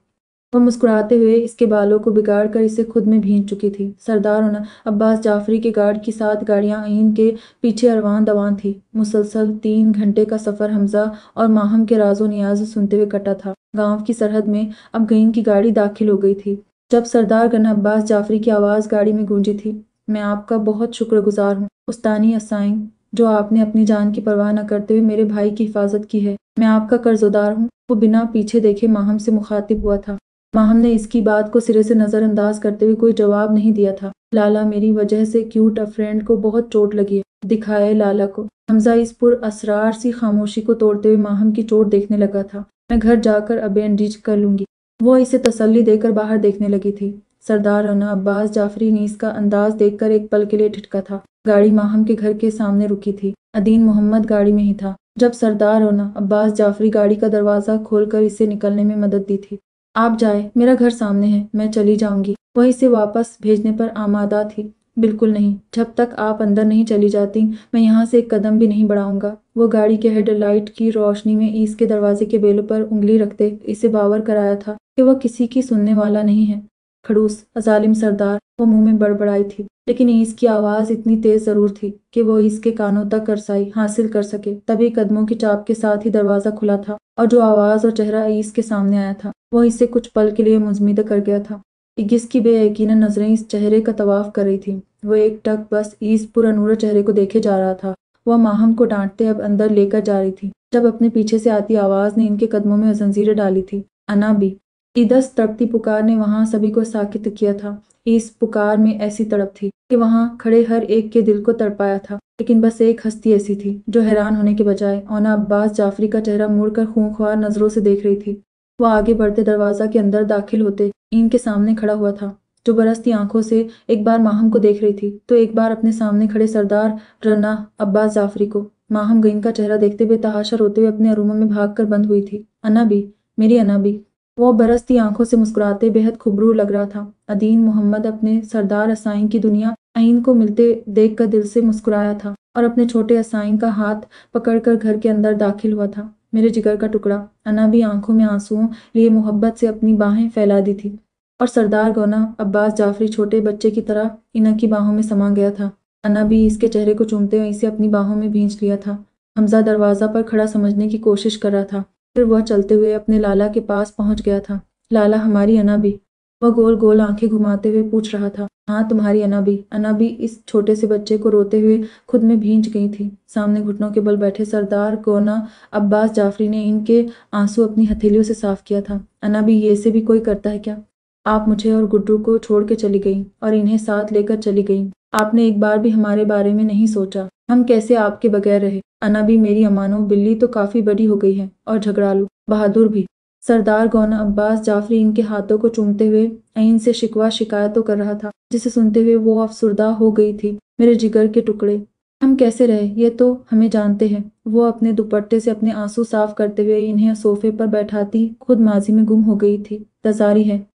वह मुस्कुराते हुए इसके बालों को बिगाड़ कर इसे खुद में भींच चुकी थी। सरदार औना अब्बास जाफरी के गार्ड की 7 गाड़ियां ईन के पीछे अरवान दवान थी। मुसलसल 3 घंटे का सफर हमजा और माहम के राजो नियाज सुनते हुए कटा था। गांव की सरहद में अब गईन की गाड़ी दाखिल हो गई थी। जब सरदार गना अब्बास जाफरी की आवाज़ गाड़ी में गूंजी थी, मैं आपका बहुत शुक्रगुजार हूँ उस्तानी असाइन, जो आपने अपनी जान की परवाह न करते हुए मेरे भाई की हिफाजत की है। मैं आपका कर्जदार हूँ। वो बिना पीछे देखे माहम से मुखातिब हुआ था। माहम ने इसकी बात को सिरे से नजरअंदाज करते हुए कोई जवाब नहीं दिया था। लाला, मेरी वजह से क्यूट फ्रेंड को बहुत चोट लगी है, दिखाए लाला को। हमजा इस पुर असरार सी खामोशी को तोड़ते हुए माहम की चोट देखने लगा था। मैं घर जाकर अबेंडीज कर लूंगी। वो इसे तसल्ली देकर बाहर देखने लगी थी। सरदार रना अब्बास जाफरी ने इसका अंदाज देखकर एक पल के लिए ठिठका था। गाड़ी माहम के घर के सामने रुकी थी। अदीन मोहम्मद गाड़ी में ही था। जब सरदार रना अब्बास जाफरी गाड़ी का दरवाजा खोलकर इसे निकलने में मदद दी थी। आप जाए, मेरा घर सामने है, मैं चली जाऊंगी। वह इसे वापस भेजने पर आमादा थी। बिल्कुल नहीं, जब तक आप अंदर नहीं चली जाती मैं यहाँ से एक कदम भी नहीं बढ़ाऊंगा। वो गाड़ी के हेडलाइट की रोशनी में ईस के दरवाजे के बेलों पर उंगली रखते इसे बावर कराया था कि वह किसी की सुनने वाला नहीं है। खड़ूस, अजालिम सरदार, वो मुंह में बड़बड़ाई थी, लेकिन ईस की आवाज इतनी तेज जरूर थी कि वो इसके कानों तक रसाई हासिल कर सके। तभी कदमों की चाप के साथ ही दरवाजा खुला था और जो आवाज और चेहरा ईस के सामने आया था वो इसे कुछ पल के लिए मुंजमद कर गया था। इगिस की बेयकीनन नजरें इस चेहरे का तवाफ कर रही थी। वो एक टक बस ईस पुरनूर चेहरे को देखे जा रहा था। वह माहम को डांटते अब अंदर लेकर जा रही थी, जब अपने पीछे से आती आवाज ने इनके कदमों में जंजीरें डाली थी। अना भी। इदस तड़पती पुकार ने वहां सभी को साकित किया था। इस पुकार में ऐसी तड़प थी कि वहां खड़े हर एक के दिल को तड़पाया था। लेकिन बस एक हस्ती ऐसी थी जो हैरान होने के बजाय औना अब्बास जाफरी का चेहरा मुड़कर खूंखार नजरों से देख रही थी। वह आगे बढ़ते दरवाजा के अंदर दाखिल होते इनके सामने खड़ा हुआ था, जो बरसती आंखों से एक बार माहम को देख रही थी तो एक बार अपने सामने खड़े सरदार रना अब्बास जाफरी को। माहम गईन का चेहरा देखते बेतहाशा रोते हुए अपने अरूमों में भागकर बंद हुई थी। अना भी, मेरी अना भी। वो बरसती आंखों से मुस्कुराते बेहद खुबरू लग रहा था। अदीन मोहम्मद अपने सरदार असाइन की दुनिया अहीन को मिलते देखकर दिल से मुस्कुराया था और अपने छोटे असाइन का हाथ पकड़कर घर के अंदर दाखिल हुआ था। मेरे जिगर का टुकड़ा। अना भी आंखों में आंसुओं लिए मोहब्बत से अपनी बाहें फैला दी थी और सरदार गौना अब्बास जाफरी छोटे बच्चे की तरह इना की बाहों में समा गया था। अना भी इसके चेहरे को चूमते हुए इसे अपनी बाहों में भींच लिया था। हमजा दरवाजा पर खड़ा समझने की कोशिश कर रहा था। फिर वह चलते हुए अपने लाला के पास पहुंच गया था। लाला, हमारी अना भी? वह गोल गोल आंखें घुमाते हुए पूछ रहा था। हाँ, तुम्हारी अना भी। अना भी इस छोटे से बच्चे को रोते हुए खुद में भींच गई थी। सामने घुटनों के बल बैठे सरदार गौना अब्बास जाफरी ने इनके आंसू अपनी हथेलियों से साफ किया था। अना भी, ये से भी कोई करता है क्या? आप मुझे और गुड्डू को छोड़ के चली गई और इन्हें साथ लेकर चली गई। आपने एक बार भी हमारे बारे में नहीं सोचा। हम कैसे आपके बगैर रहे? अना भी, मेरी अमानो, बिल्ली तो काफी बड़ी हो गई है और झगड़ालू, बहादुर भी। सरदार गौना अब्बास जाफरी इनके हाथों को चूमते हुए अईन से शिकवा शिकायतों कर रहा था, जिसे सुनते हुए वो अफसुर्दा हो गई थी। मेरे जिगर के टुकड़े, हम कैसे रहे ये तो हमें जानते हैं। वो अपने दुपट्टे से अपने आंसू साफ करते हुए इन्हें सोफे पर बैठाती खुद माजी में गुम हो गई थी। तजारी है